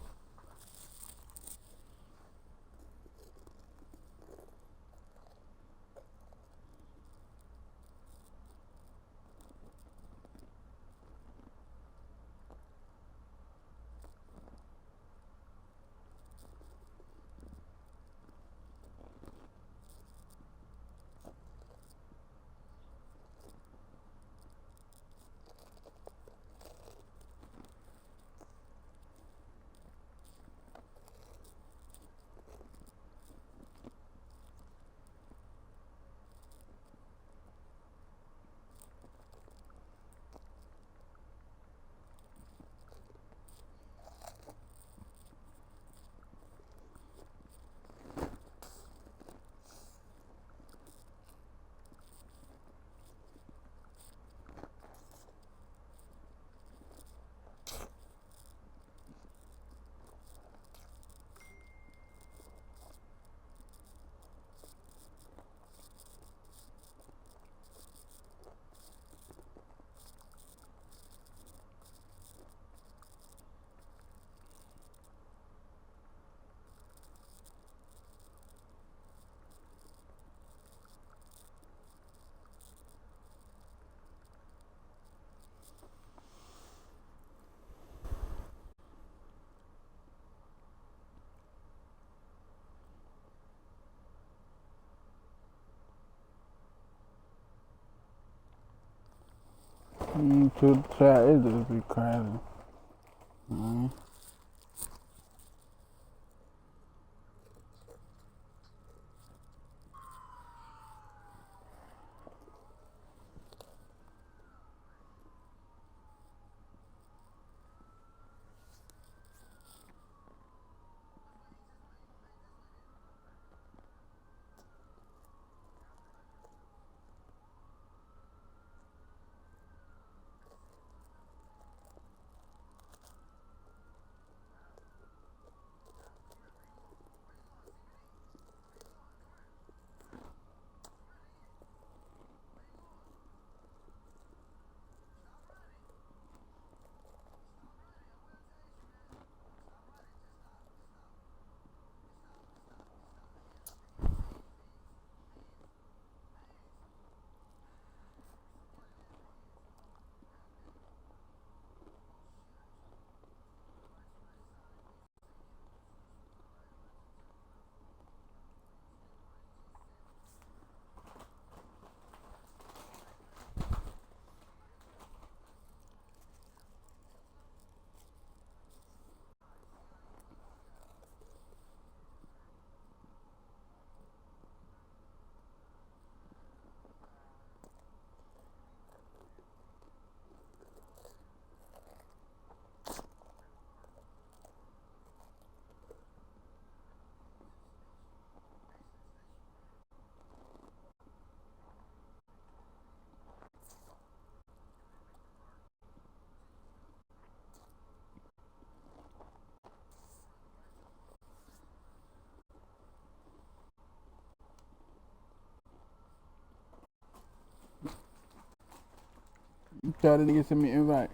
To the chat, it just be crazy. Tell the nigga send me an invite.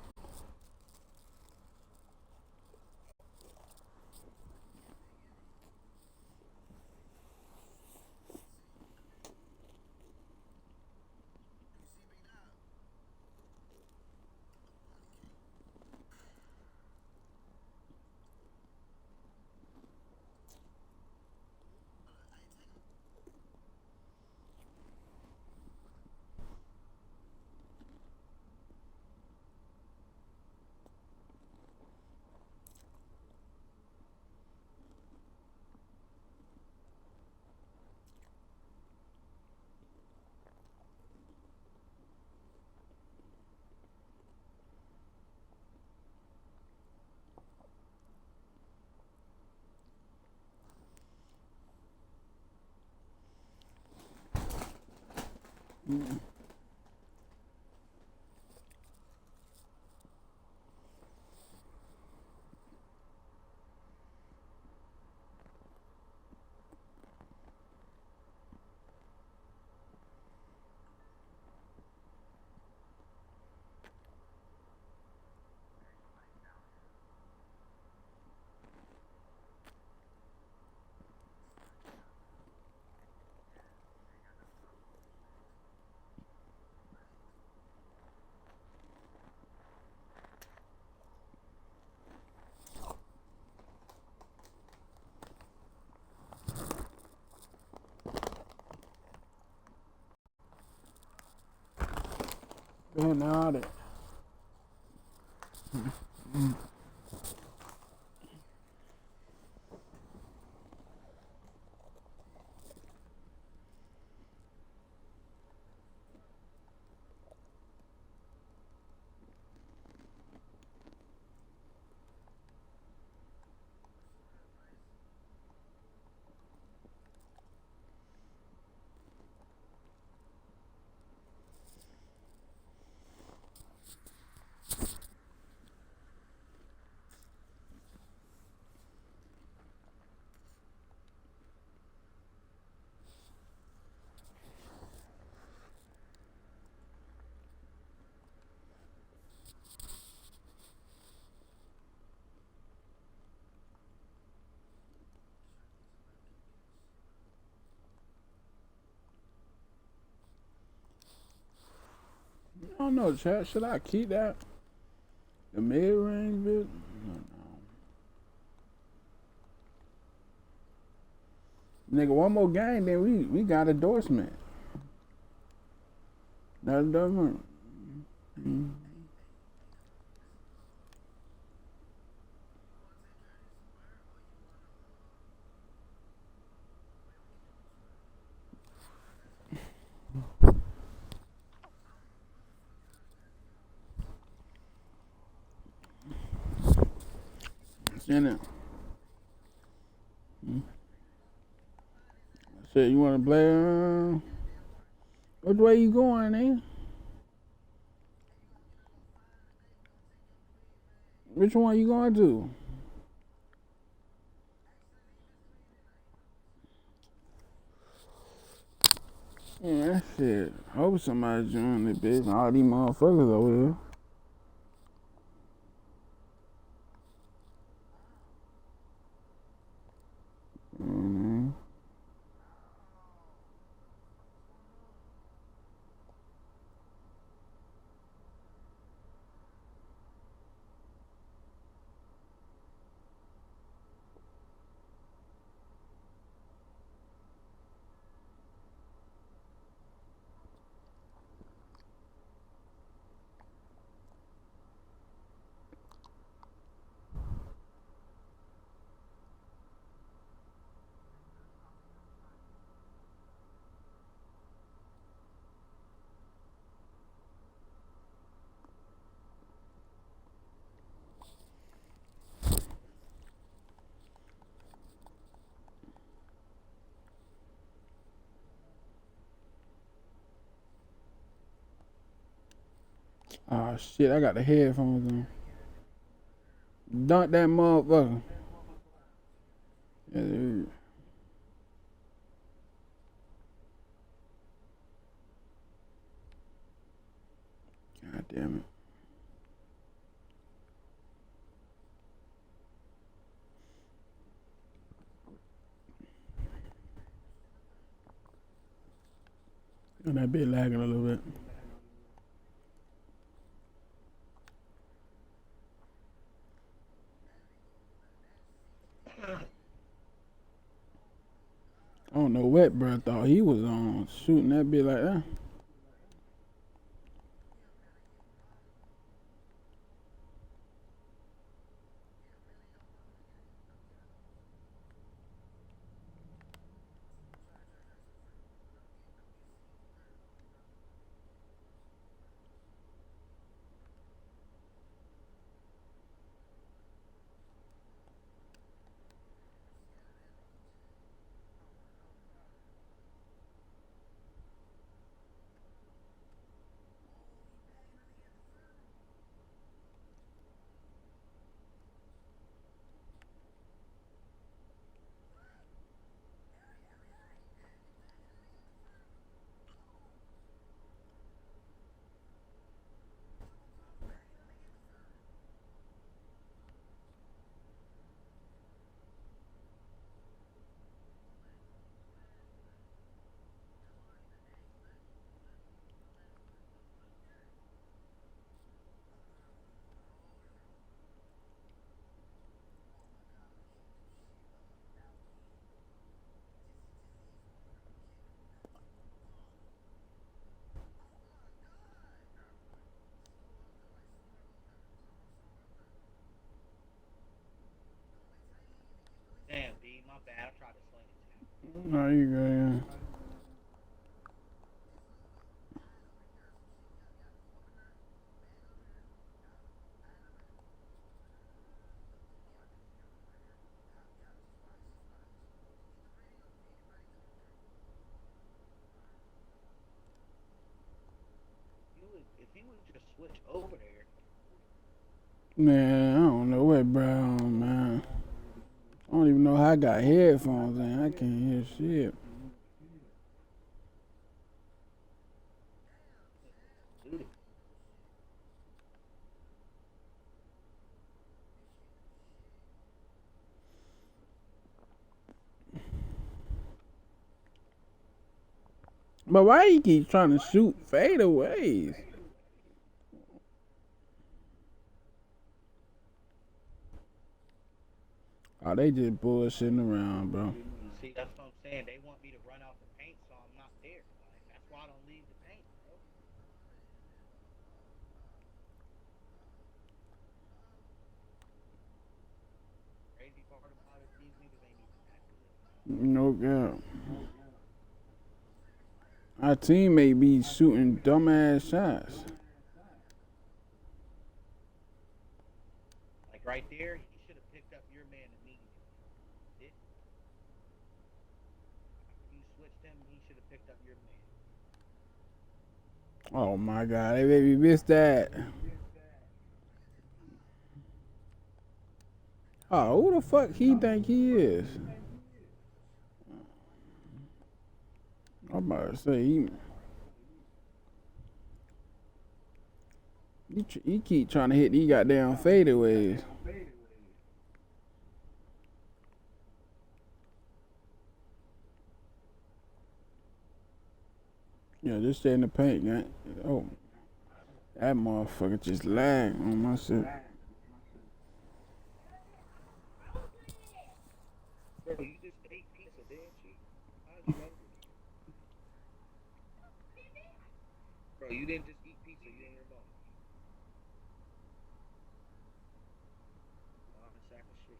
And all that. I don't know, chat. Should I keep that? The mid-range bit? No. Nigga, one more game, then we got endorsement. That's different. Shannon. I said, you want to play? Which way you going, eh? Which one you going to? Yeah, that shit. I hope somebody join the bitch. All these motherfuckers over here. Mm-hmm. Oh shit, I got the headphones on. Dunk that motherfucker. Yeah, dude. God damn it. And that bit lagging a little bit. I don't know what bro thought he was on shooting that bit like that. Damn, B, my bad. I tried to sling it. No, you go, yeah. If he would just switch over there. Man, I don't know what bro on, man. I don't even know how I got headphones in. I can't hear shit. But why you keep trying to shoot fadeaways? Oh, they just bullshitting around, bro. See, that's what I'm saying. They want me to run out the paint, so I'm not there. Like, that's why I don't leave the paint, bro. Crazy part about it, these niggas ain't even that good. No doubt. Our teammate be shooting dumbass shots. Like right there, he should have picked up your Oh my God, they made me miss that. Oh, who the fuck he think he is? I'm about to say he keep trying to hit these goddamn fadeaways. Yeah, just stay in the paint, man. Oh, that motherfucker just lagged on my shit. Bro, you just ate pizza, didn't you? How'd you hungry? Bro, you didn't just eat pizza, you and your mom. I'm a sack of shit.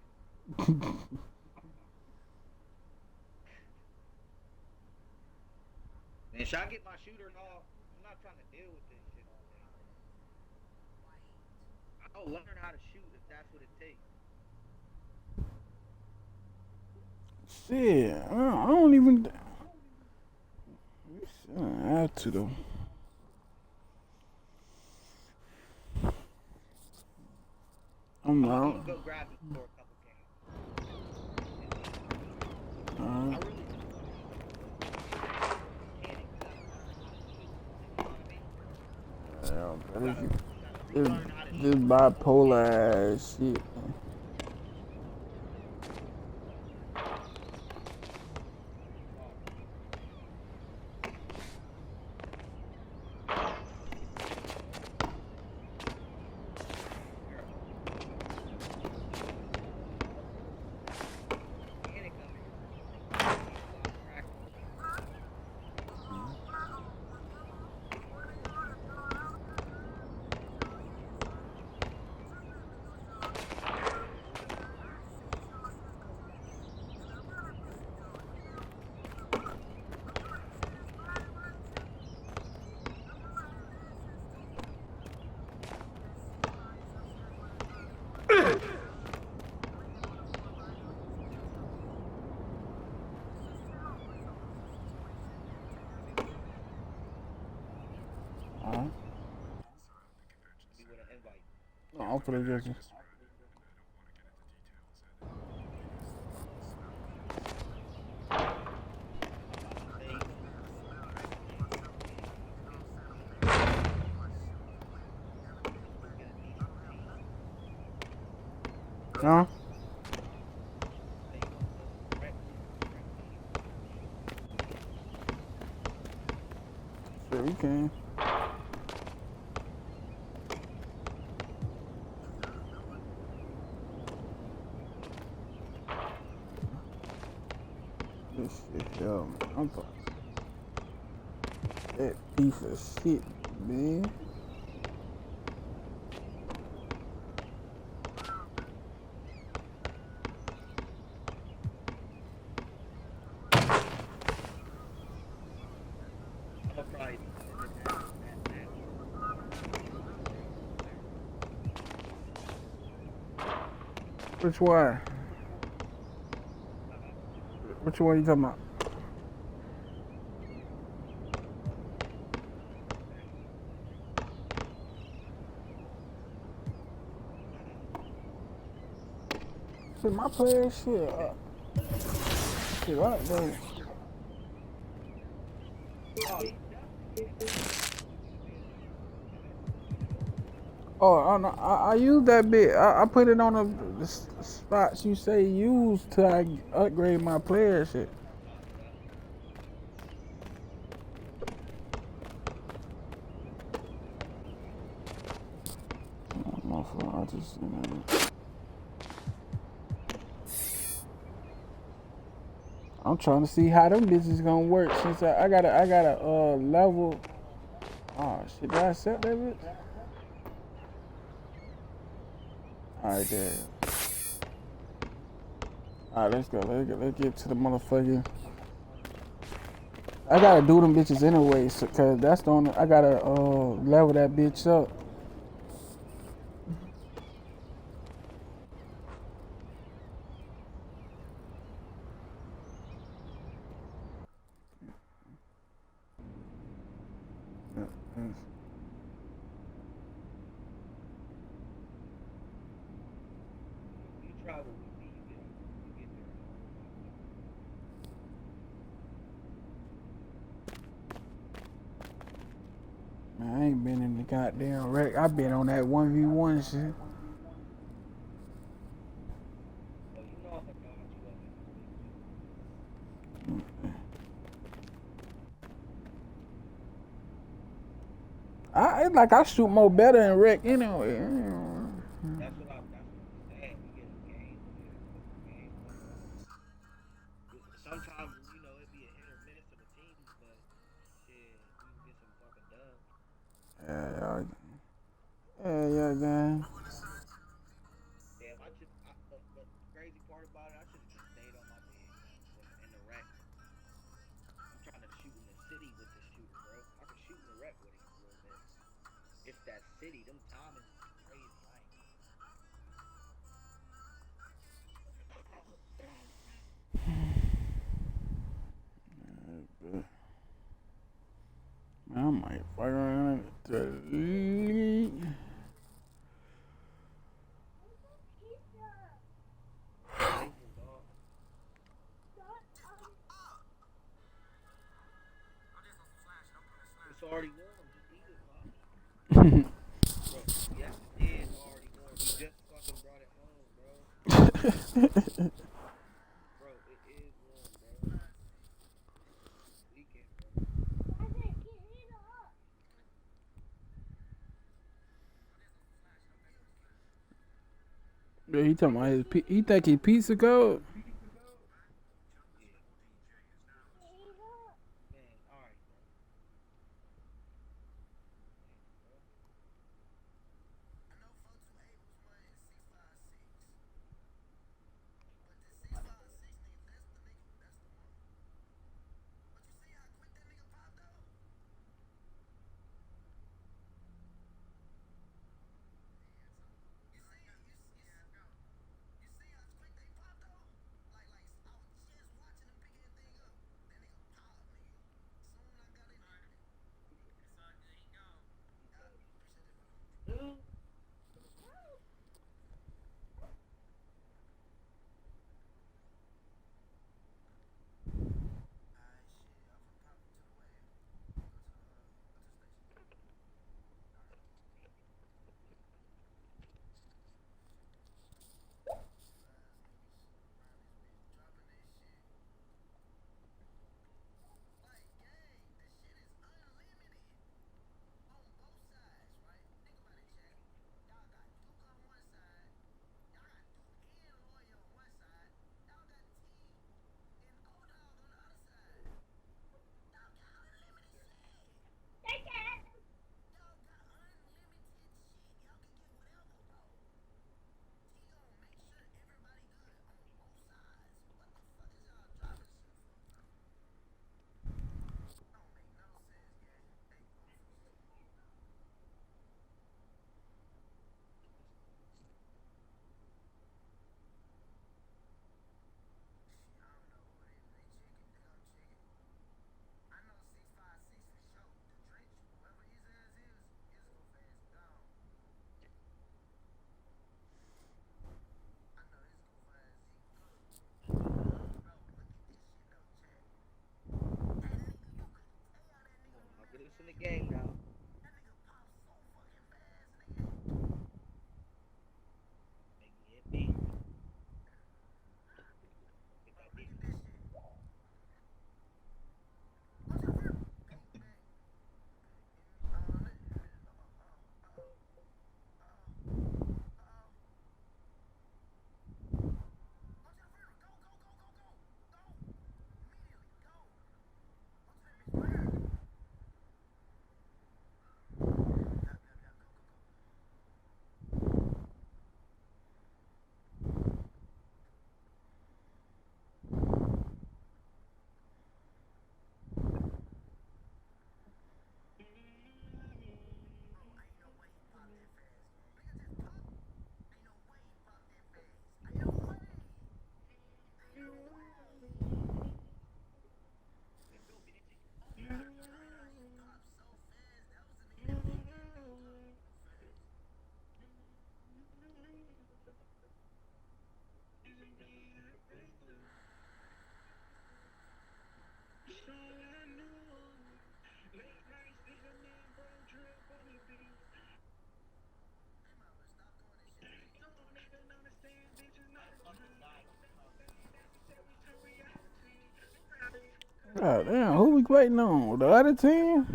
Man, should I get my shooter? No, I'm not trying to deal with this shit all day. I'll learn how to shoot if that's what it takes. Shit, I don't even. I have to though. I'm I'm out. gonna go grab it for a couple games. I Alright. really This bipolar ass shit. I'll put it just. Huh? Sure, we can. This shit, yo, man. I'm fucking. That piece of shit, man. Which one? Which one are you talking about? Shit, my player shit. Shit, right there. Oh, no, I use that bit. I put it on the spots you say use to upgrade my player shit. Oh, my phone, I just, I'm trying to see how them bitches gonna work since I got a level. Oh shit, did I set that bitch? Alright, there. Alright, let's go. Let's get to the motherfucking. I gotta do them bitches anyway, so, cause that's the only. I gotta level that bitch up. Yeah. You travel with me, you get there. Man, I ain't been in the goddamn wreck. I been on that 1v1 shit. Oh, you know I'm gonna guard you up in this league, It's like I shoot more better in wreck anyway. too. That's what I'm saying. We get a game, game. Sometimes, you know, it'd be a hit or miss of the teams, but shit, we can get some fucking dubs. Yeah, gang. Damn, the crazy part about it, I should have just stayed on my bed in the rec. I'm trying to shoot in the city with this shooter, bro. I can shoot in the rec with him a little bit. It's that city, them timings is crazy. I might fuck around the league. It's already warm. Just eat it, man. Bro, yes, it is already warm. We just fucking brought it home, bro. Bro, it is warm, bro. Weekend, bro. Yeah, he talking about he think he pizza code? Man, alright, bro. Get us in the game now. Make me hit me. Get that defense. God damn, who we waiting on? The other team?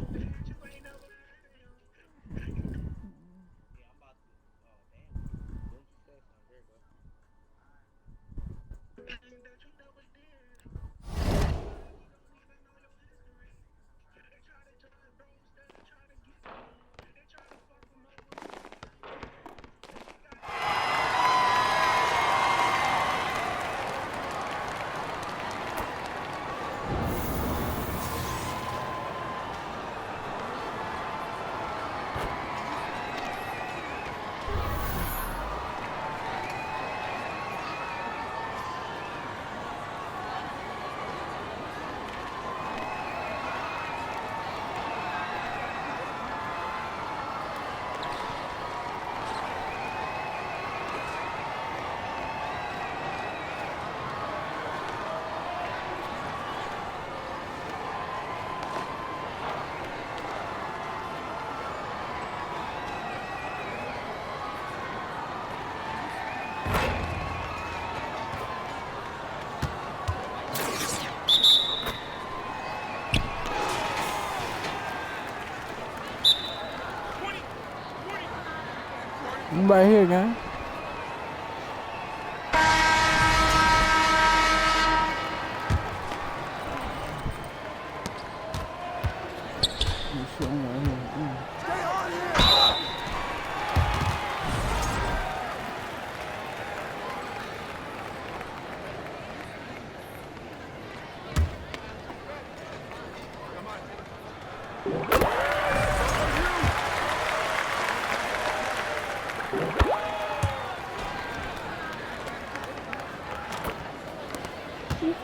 I'm right here, gang.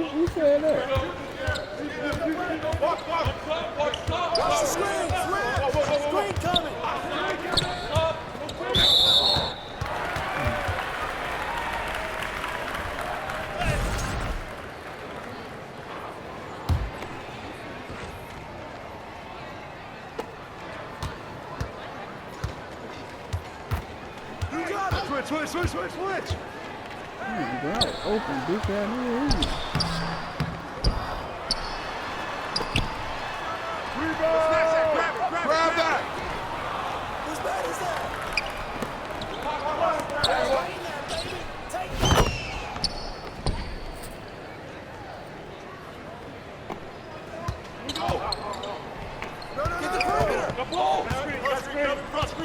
Who said that? Screen coming. Switch. Right, open, big ass nigga. Grab that. Whose bat is that? Right in there, baby. Take it. Get the perimeter. The ball.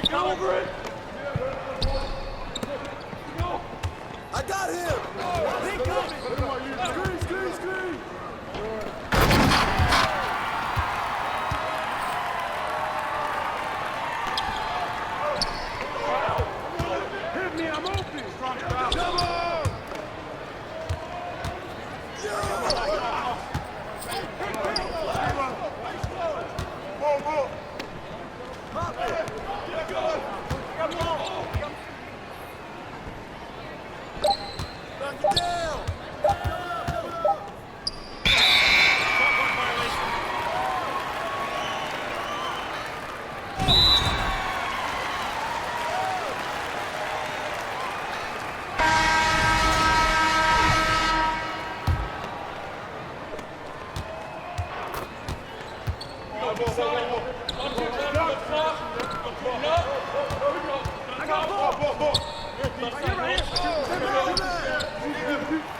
Come over it. I got him. He coming. Screen. Hit me, I'm open. Strong foul. Knock it down.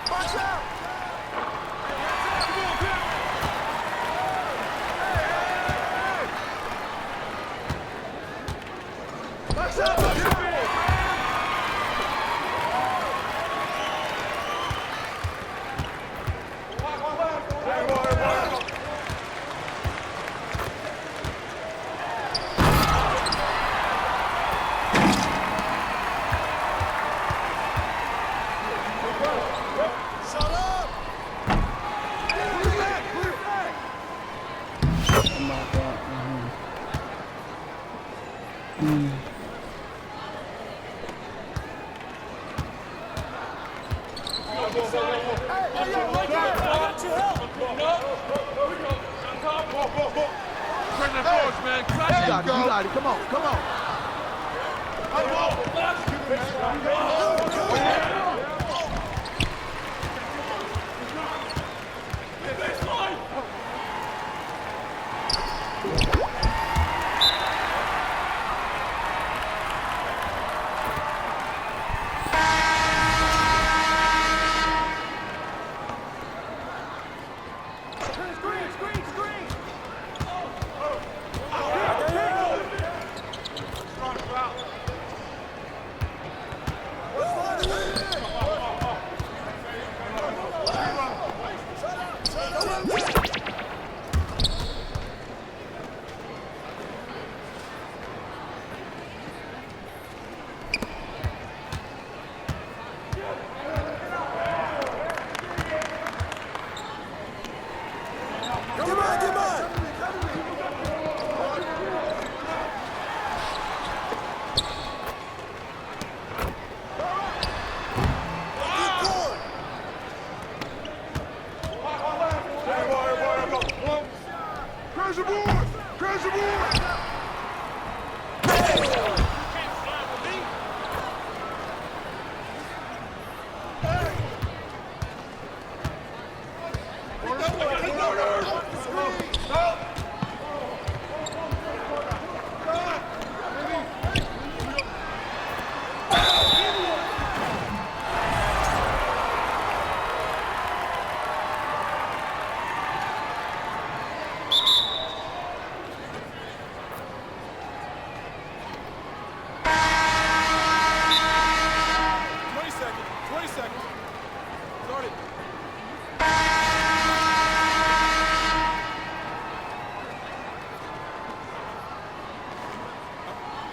Watch out! You got it. Come on, come on.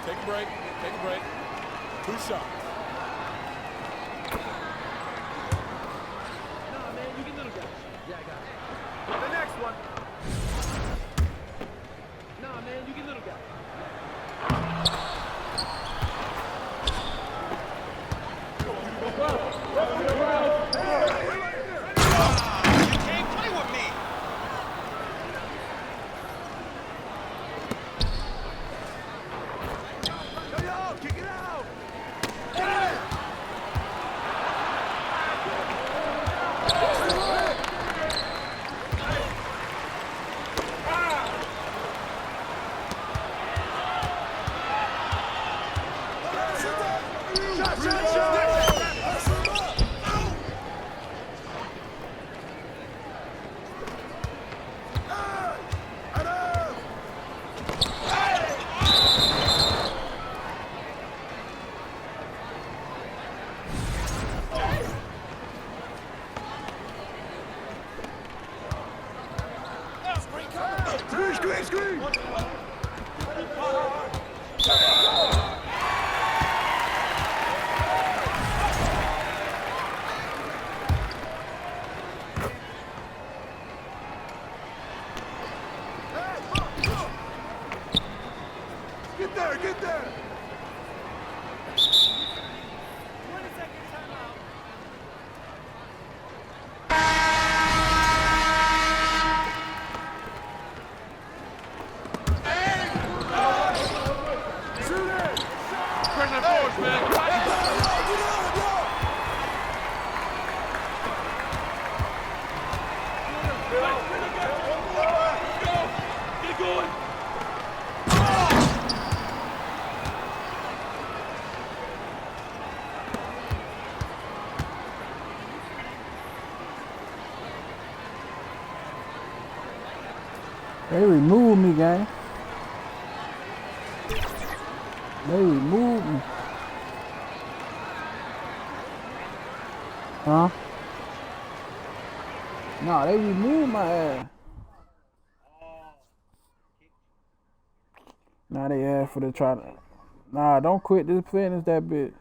Take a break. Take a break. 2 shots. Nah, man, you can little guy. Yeah, I got it. The next one. Nah, man, you can little guy. You can't play with me. Yo, kick it out. Screen. Get there. They removed me, gang. They removed me. Huh? Nah, they removed my ass. Now they asked for the try to. Nah, don't quit this fitness that bitch.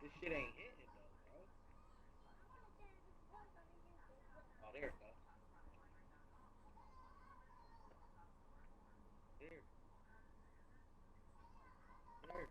This shit ain't hitting though, bro. Oh, there it goes. There.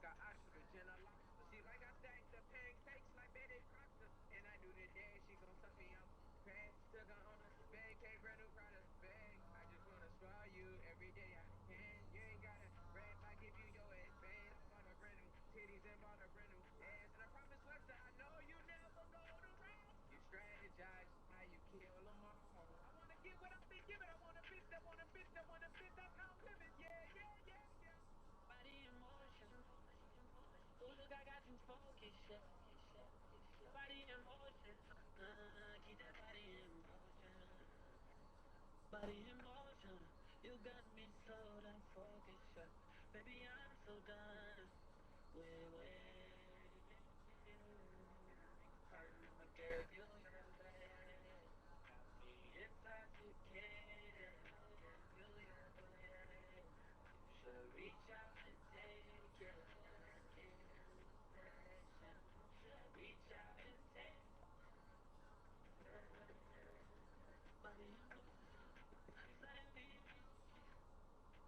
got ostrich and a lobster. See, like I think the pancakes like Betty Crocker. And I knew the day she gon' suck me out. Pants took her on a vacay, brand new product bag. I just wanna spoil you every day I can. You ain't gotta rap, I give you your advance. Bought a brand new titties and bought a brand new ass. And I promise Webster, I know you never go to rest. You strategize how you kill them all. I wanna get what I've been given. I wanna bitch that wanna bitch that wanna bitch. That's how I'm living. Yeah, yeah, yeah, yeah. Body in motion. Oh, look, I got some focus. Body in motion. Keep that body in motion. Body in motion. You got me so damn focused. Baby, I'm so done. Wait. I'ma give you your way. If I could get you your way. Should reach out and take it. Should reach out and take it. Body in motion.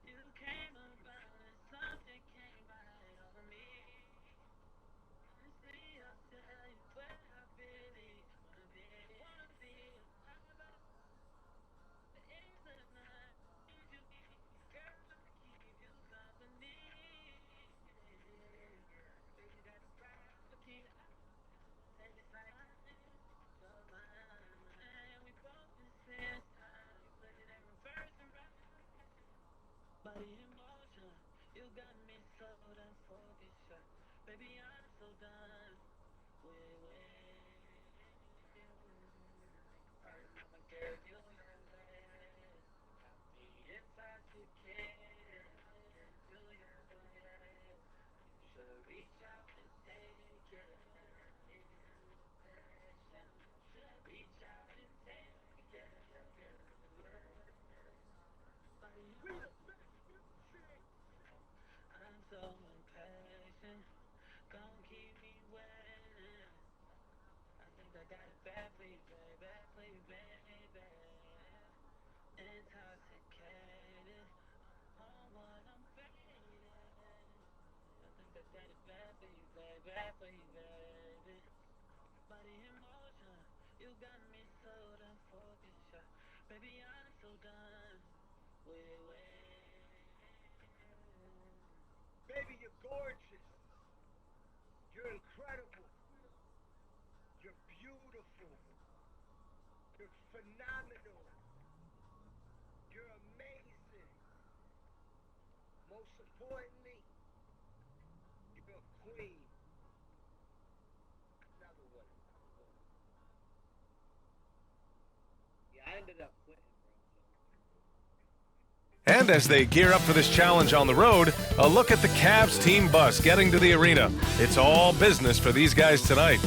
You came around and something came right over me. See, I'll tell you where I really wanna be. The ends of the night, need you, girl, I keep you company. Baby, that's right, but keep it up. Take it like you're mine. And we both been since time. You put it in reverse and right. Body in motion, you got me so damn focused. Baby, I'm so done. Wait. I'ma give you your way. If I could get you your way. Should reach out and take it. Should reach out and take it. I'm so impatient. Gon' keep me waiting. I think I got it bad for you, baby. Intoxicated on what I'm fading. I think I got it bad for you, baby. Body in motion, you got me so damn focused. Baby, I'm so done. Wait. Baby, you're gorgeous. You're incredible. You're beautiful. You're phenomenal. You're amazing. Most importantly, you're a queen. Another one. Yeah, I ended up quitting, bro. And as they gear up for this challenge on the road, a look at the Cavs team bus getting to the arena. It's all business for these guys tonight.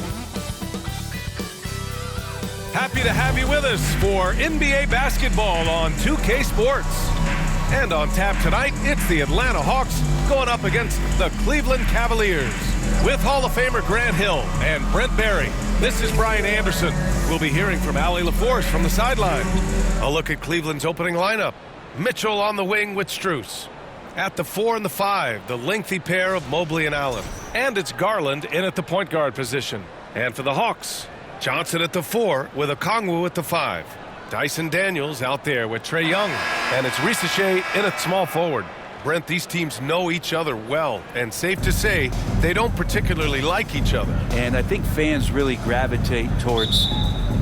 Happy to have you with us for NBA basketball on 2K Sports. And on tap tonight, it's the Atlanta Hawks going up against the Cleveland Cavaliers. With Hall of Famer Grant Hill and Brent Barry, this is Brian Anderson. We'll be hearing from Allie LaForce from the sideline. A look at Cleveland's opening lineup. Mitchell on the wing with Strus. At the 4 and the 5, the lengthy pair of Mobley and Allen. And it's Garland in at the point guard position. And for the Hawks, Johnson at the 4 with Okongwu at the 5. Dyson Daniels out there with Trae Young. And it's Risache in at small forward. Brent, these teams know each other well, and safe to say they don't particularly like each other. And I think fans really gravitate towards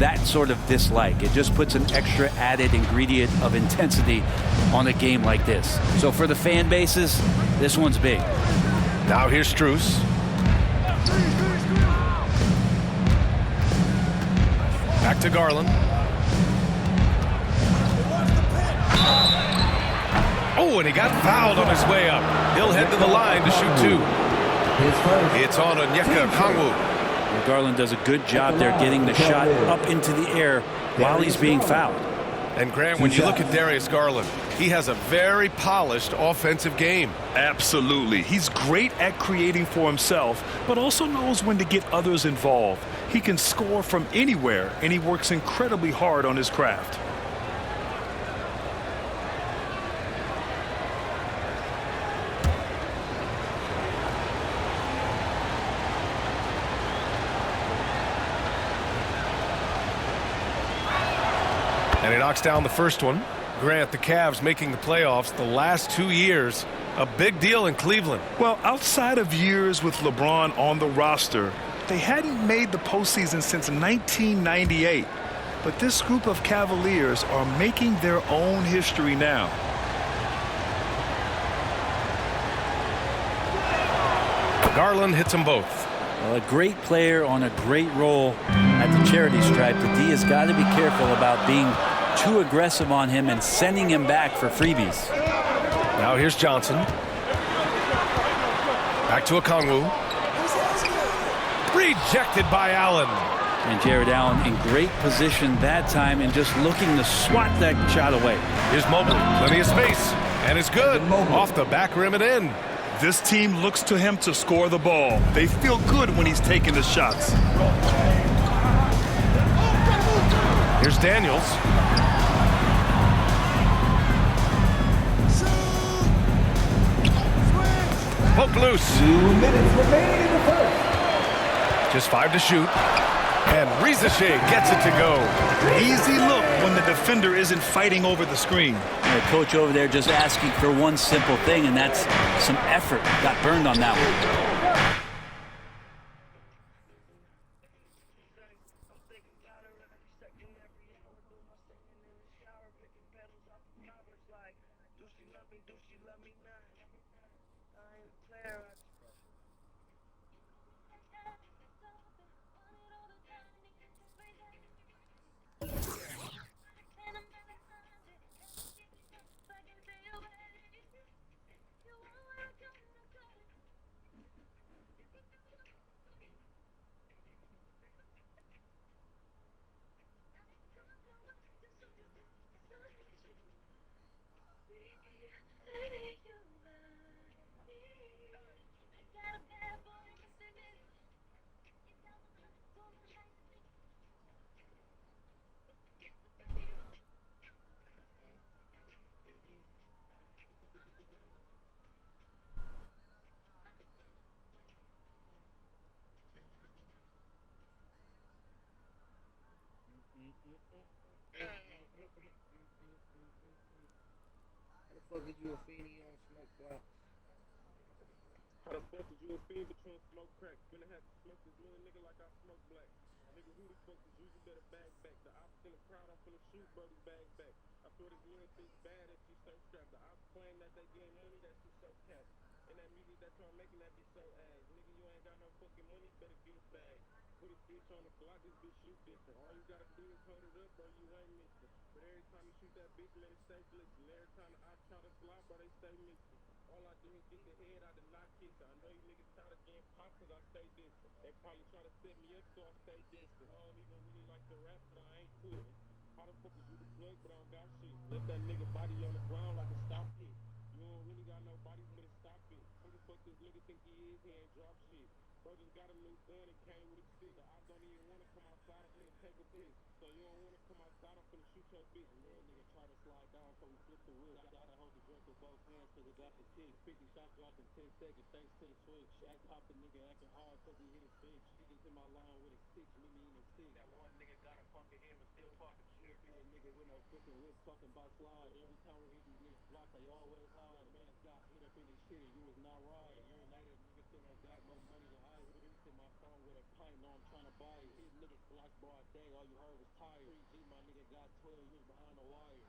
that sort of dislike. It just puts an extra added ingredient of intensity on a game like this. So for the fan bases, this one's big. Now here's Strus. Back to Garland. Oh, and he got fouled on his way up. He'll head to the line to shoot 2. It's on Onyeka Okongwu. Garland does a good job there getting the shot up into the air while he's being fouled. And Grant, when you look at Darius Garland, he has a very polished offensive game. Absolutely. He's great at creating for himself, but also knows when to get others involved. He can score from anywhere, and he works incredibly hard on his craft. And he knocks down the first one. Grant, the Cavs making the playoffs the last 2 years. A big deal in Cleveland. Well, outside of years with LeBron on the roster, they hadn't made the postseason since 1998. But this group of Cavaliers are making their own history now. Garland hits them both. Well, a great player on a great role at the charity stripe. The D has got to be careful about being too aggressive on him and sending him back for freebies. Now here's Johnson. Back to Okongwu. Rejected by Allen. And Jared Allen in great position that time and just looking to swat that shot away. Here's Mobley. Plenty of space. And it's good. Off the back rim and in. This team looks to him to score the ball. They feel good when he's taking the shots. Here's Daniels. Poke loose. 2 minutes remaining in the first. Just 5 to shoot. And Rizachet gets it to go. Easy look when the defender isn't fighting over the screen. And the coach over there just asking for one simple thing, and that's some effort. Got burned on that one. How the fuck did you a fiend on smoke black? How the fuck is you a fiend between smoke crack? Finna have to smoke this little nigga like I smoke black. Nigga, who the fuck is you? You better bag back. The ops in the crowd, I'm finna shoot, brother, bag back. I thought this little bitch bad if she so strapped. The ops claim that they getting money, that she so capped. And that music that y'all making, that be so ass. Nigga, you ain't got no fucking money, better get it bag. Put a bitch on the block, this bitch shoot different. All you gotta do is hold it up, bro, you ain't missing. But every time you shoot that bitch, let it stay blitzing. Every time the ops try to slide, bro, they stay missing. All I do is get the head out and not kick her. I know you niggas tired of getting popped cause I stay distant. They probably try to set me up so I stay distant. I don't even really like to rap, but I ain't quitting. How the fuck is you the plug, but I don't got shit? Left that nigga body on the ground like a stop hit. You don't really got no body for me to stop it. Who the fuck this nigga think he is? He ain't drop shit. Bro just got a new gun and came with a stick. The ops don't even wanna come outside, I'm finna take a piss. So you don't wanna come outside, I'm finna shoot your bitch. Little nigga try to slide down, so we flip the whip. Gotta hold the drink with both hands cause it got the kick. 50 shots dropped in 10 seconds, thanks to the switch. Shaq popped the nigga acting hard cause he hit his bitch. He just hit my line with a stick, meet me in the stick. That one nigga got a fucking him and still talking shit. Be a nigga with no fucking whip talking about slide. Every time we hit these niggas block, they always hide. Man got hit up in his shit, you was not right. A year later, nigga still ain't got no money to hide. Reached in my phone with a pint, know I'm trying to buy it. Hit niggas blocks broad day, all you heard was tire. 3G, my nigga got 12 years behind the wire.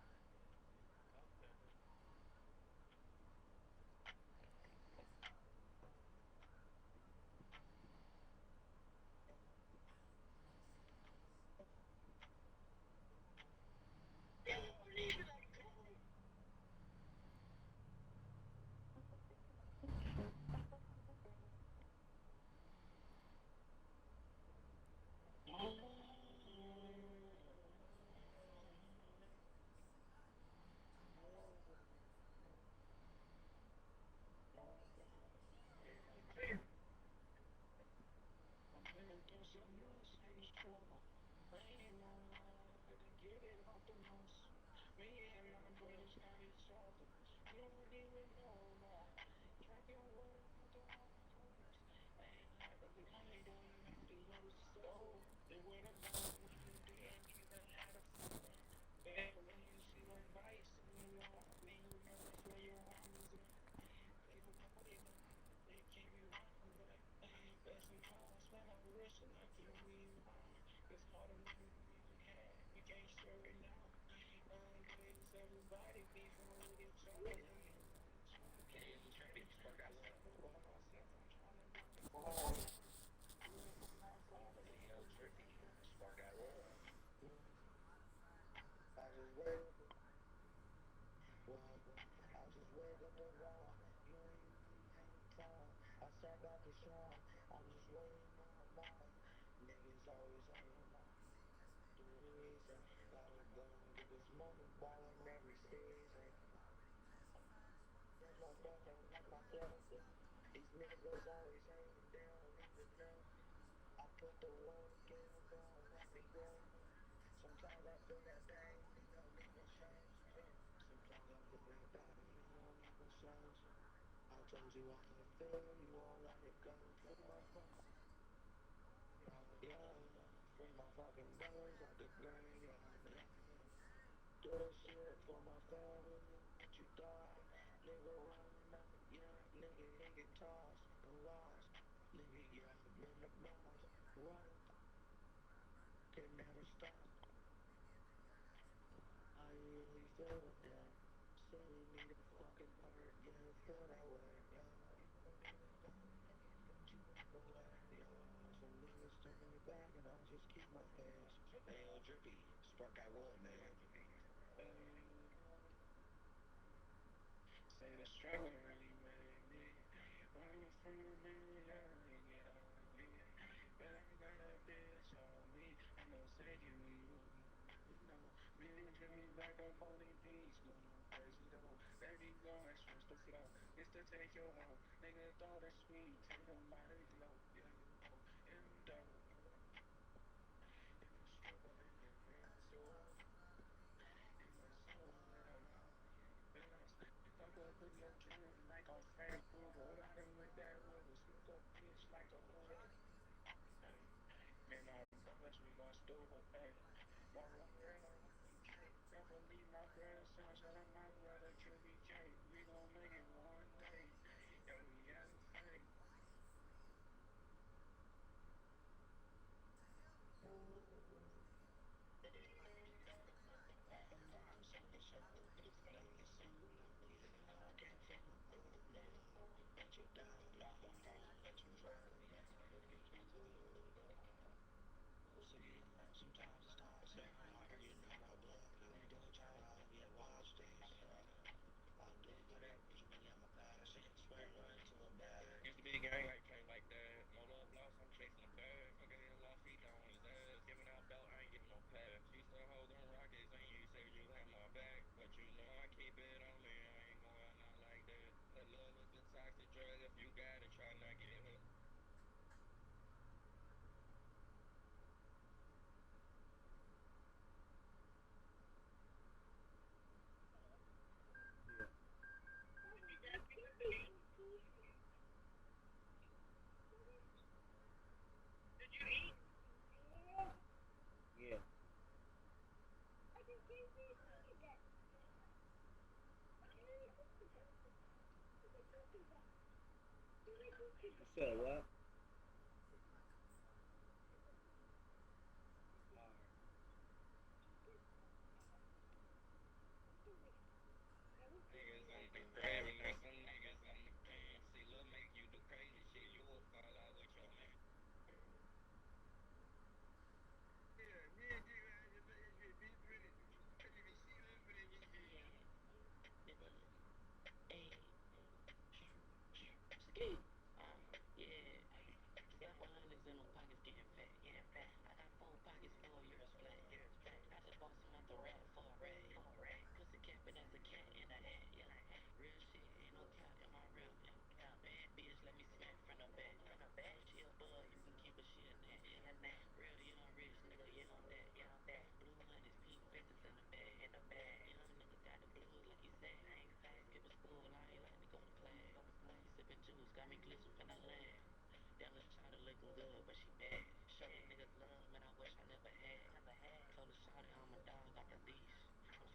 said what?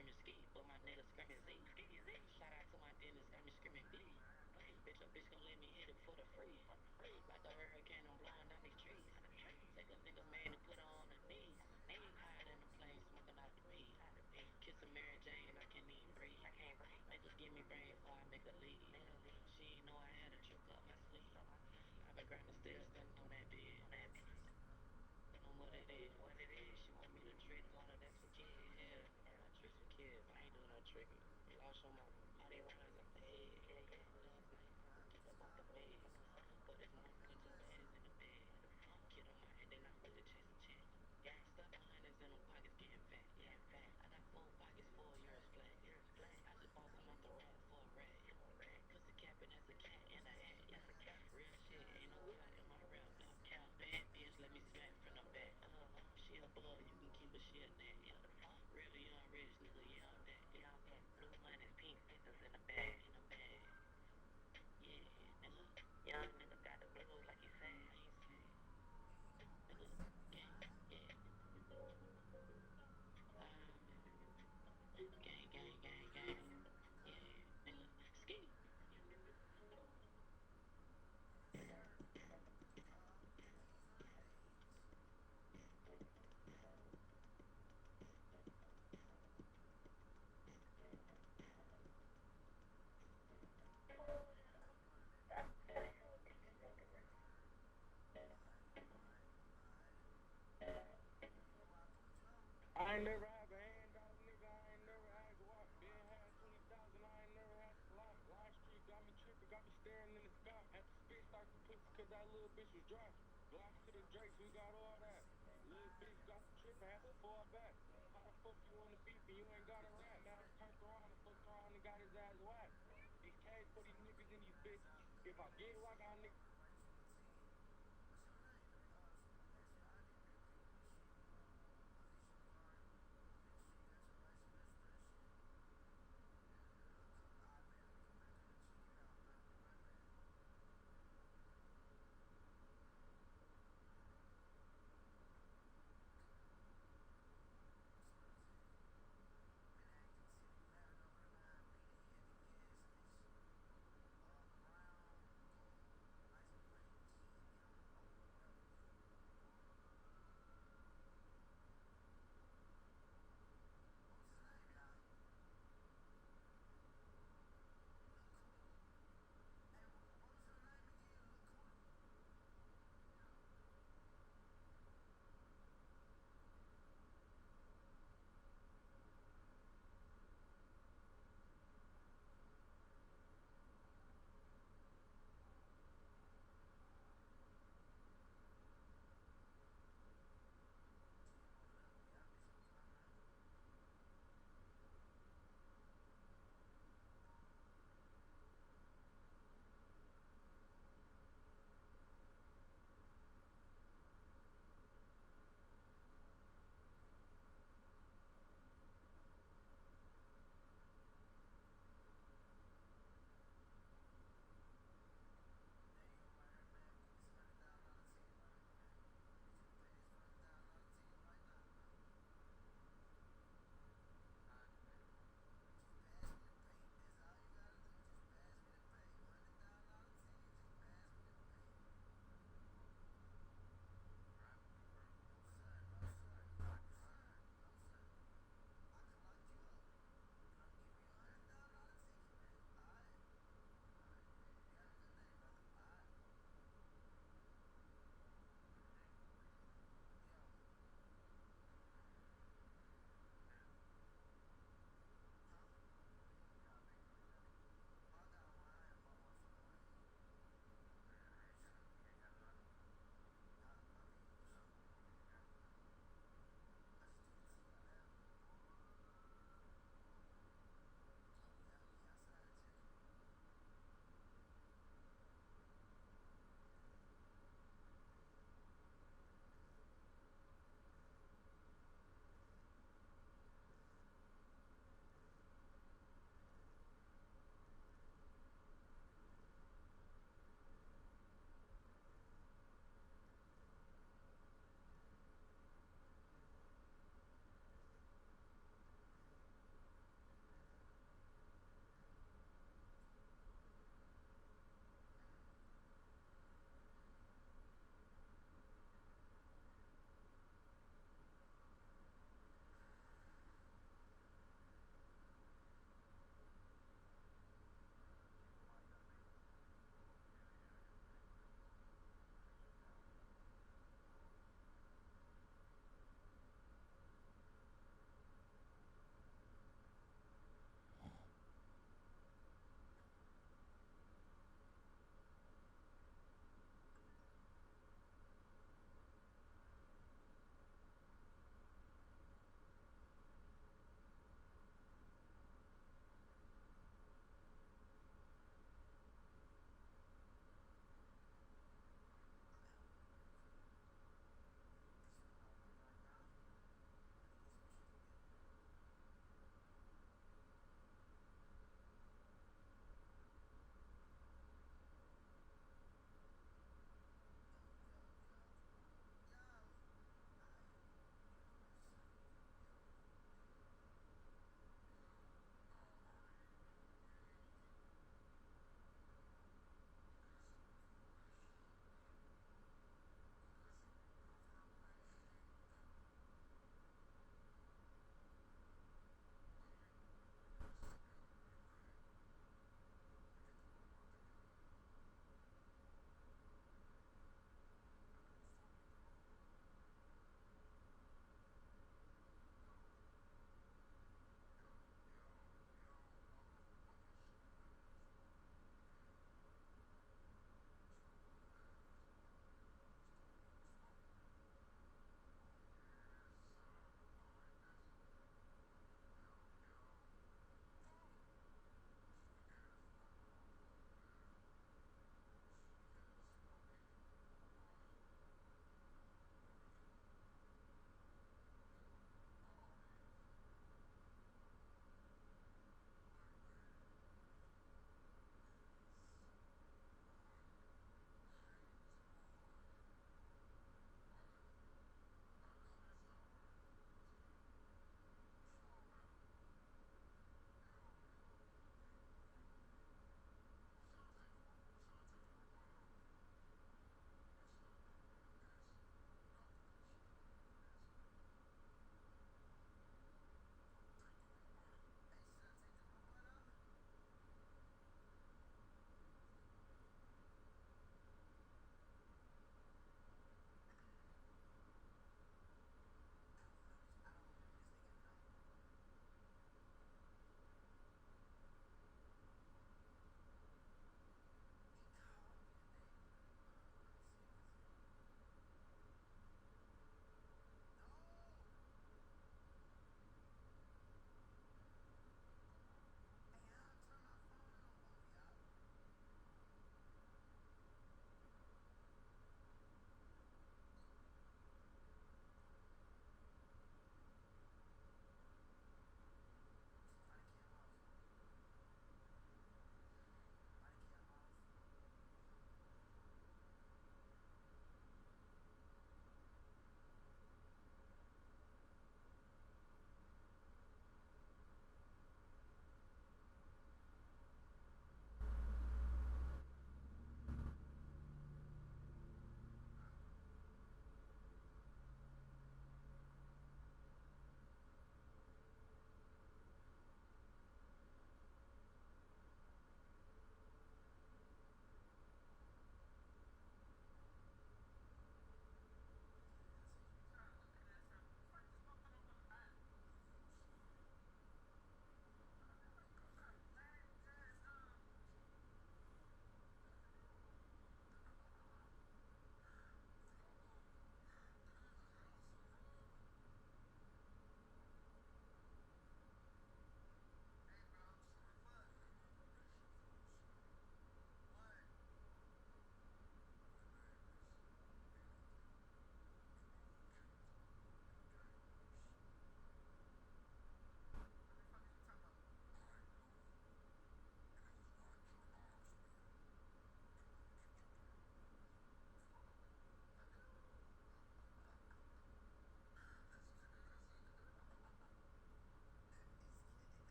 screaming ski, but my nigga screaming Z. Shout out to my dentist, got me screaming glee. Bitch, a bitch gon' let me hit it for the free. Like a hurricane, I'm blowing down these trees. Take a nigga man and put her on her knees. Higher than the plane, smoking out the weed. Kiss a Mary Jane, I can't even breathe. Make her give me brain before I make her leave. She ain't know I had a trick up my sleeve. I've been grinding still standing on that bed. Don't know what it is. She want me to trick on her, that's for kids. Yeah, I trick for kids. I ain't doing no tricking. Lost your mama. All they runs up the head. Last night, get up off the bed. But it's more than two bags in the bed. Kid on my head, then I really chase a chick. Stuff behind us in them pockets getting fat. I got 4 pockets full, yours flat. I just bought some off the rack for a rat. Pussy capping as a cat in a hat. Real shit, ain't no cut in my rap. No cap. Bad bitch, let me smack from the back. She a bug, you can keep her shit net. Really young rich nigga, yeah, I'm that. Blue money, pink bitches in the bag. Yeah, nigga. Young nigga got the blues like he said. Nigga, gang, yeah. Gang. Yeah, nigga. Ski. I ain't never had a hand out, nigga. I ain't never had to walk. Been had 20,000. I ain't never had to lock. Line Street got me tripping, got me staring in the sky. Had to spit start the pussy cause that little bitch was dry. Glocks to the Drakes, we got all that. Little bitch got the tripping, had to fall back. How the fuck you wanna beef and you ain't got a rat? Now it's turned around and fucked around and got his ass whacked. These K's for these niggas and these bitches. If I get like I niggas.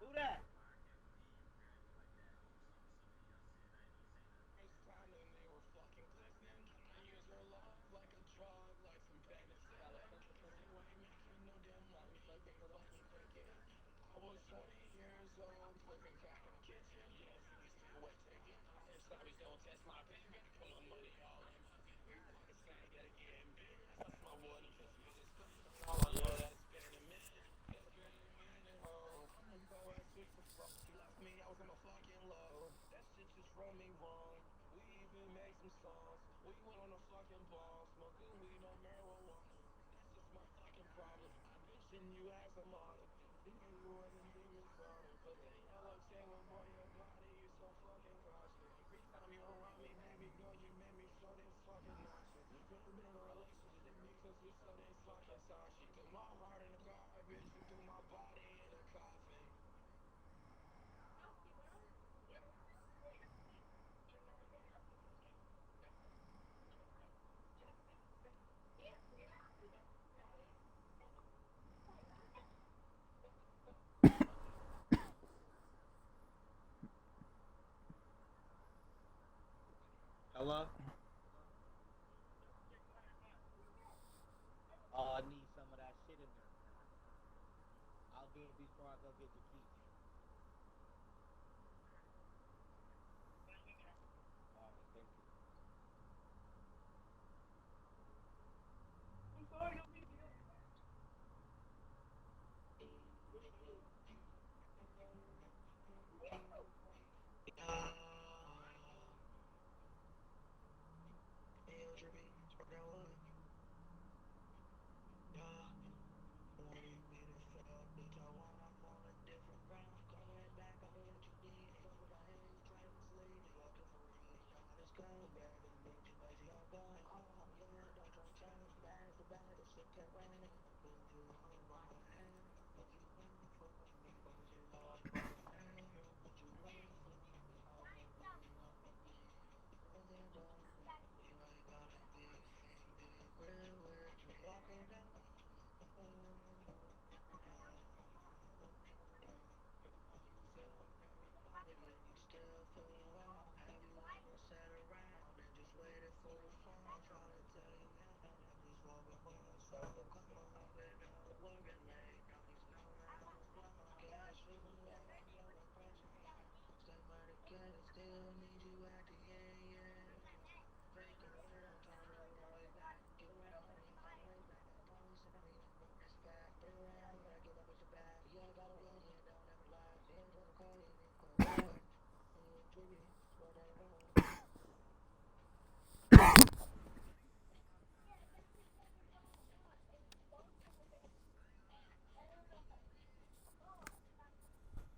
Who that? Hello? Oh, I need some of that shit in there. I'll do it before I go get the key. Alright, thank you.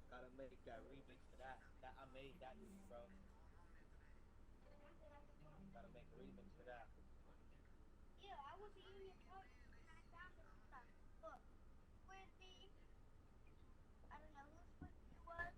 Gotta make that remix for that. I made that, bro. Gotta make a remix for that. Yeah, I was eating your coat. I found this stuff. Look, with the, I don't know whose foot it was.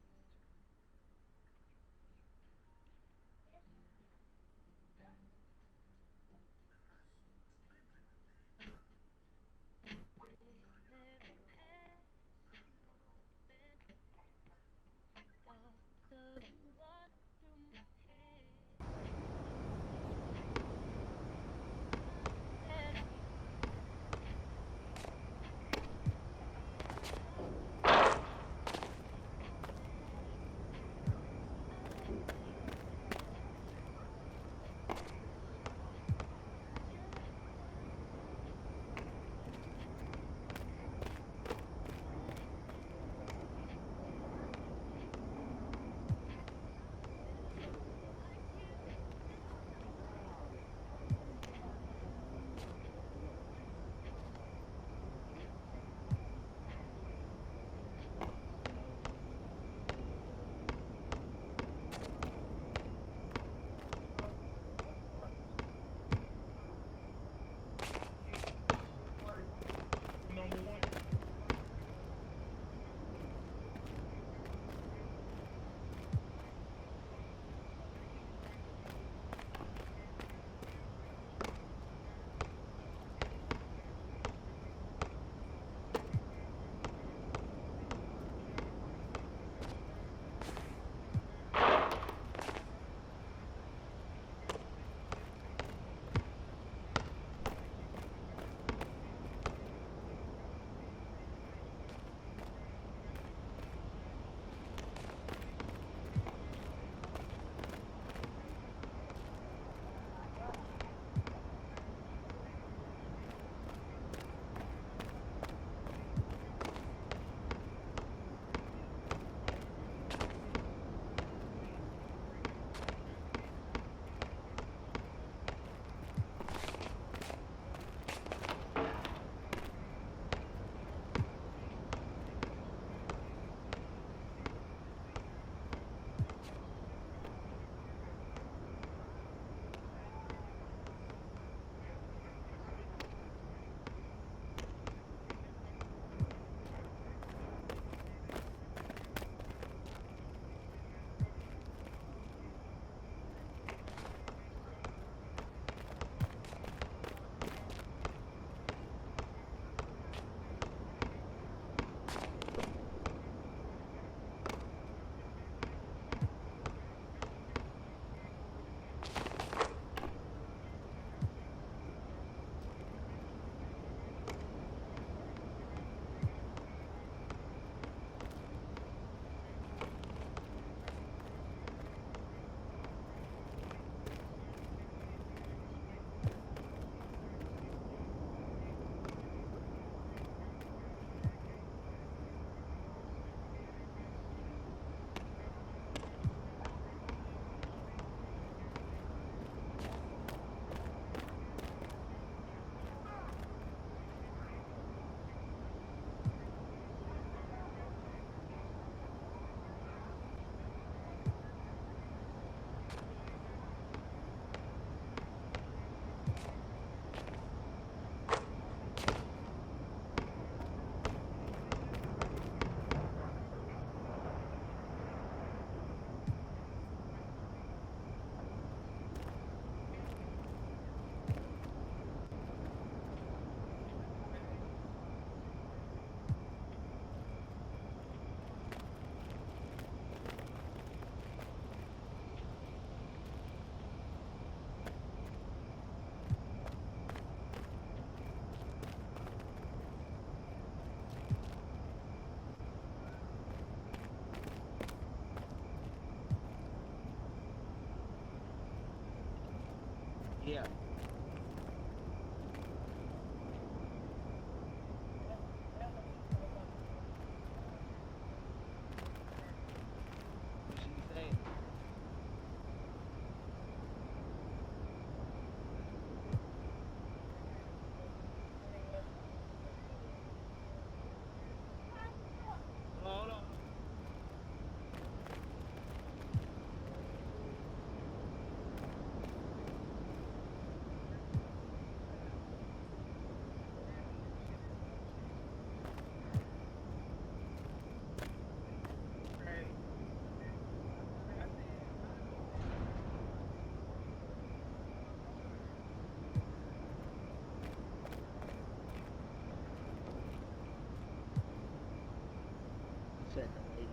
fed the lady.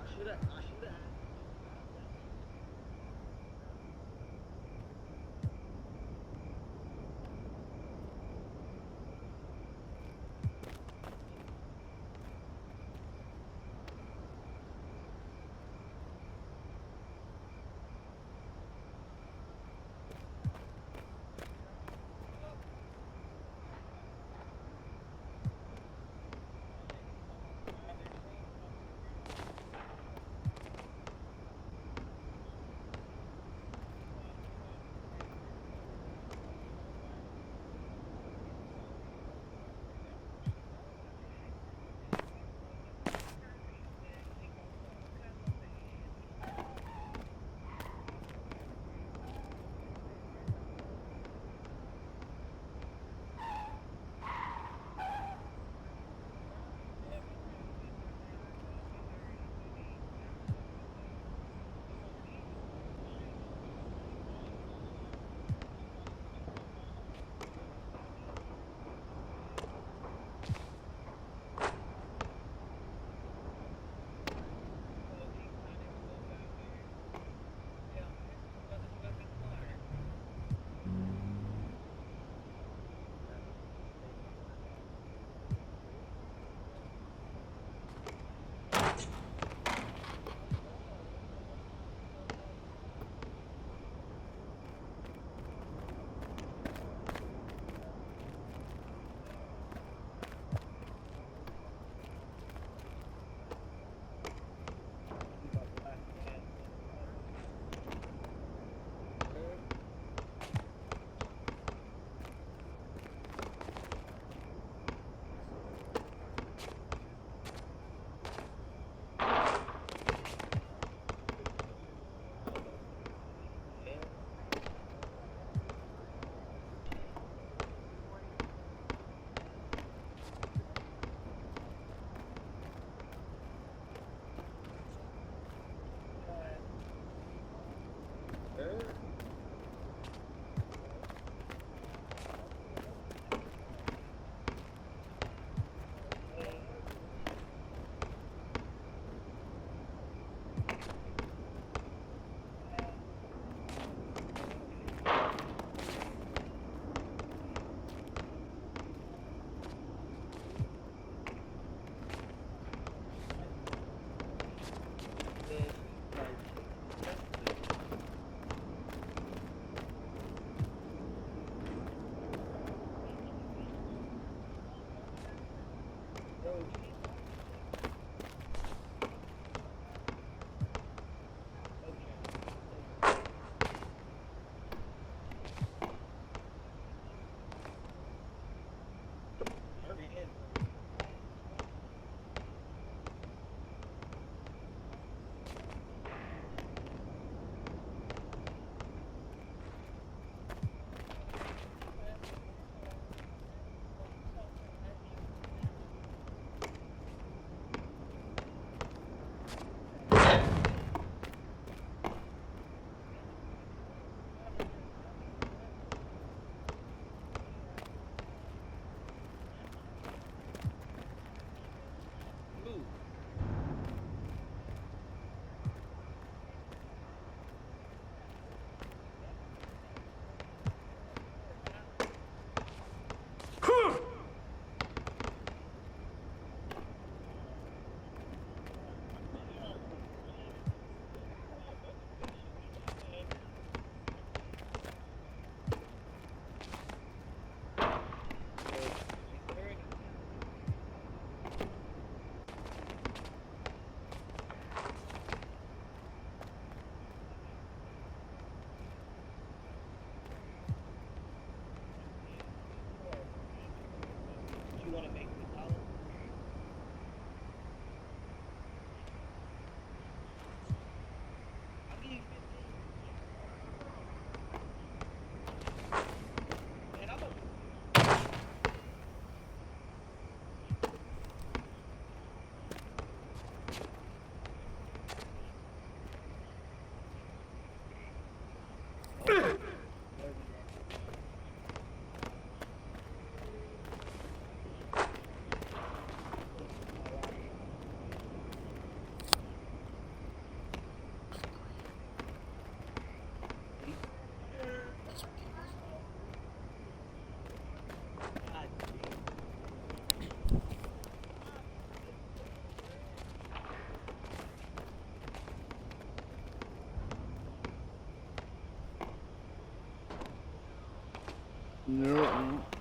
I should have. Yeah.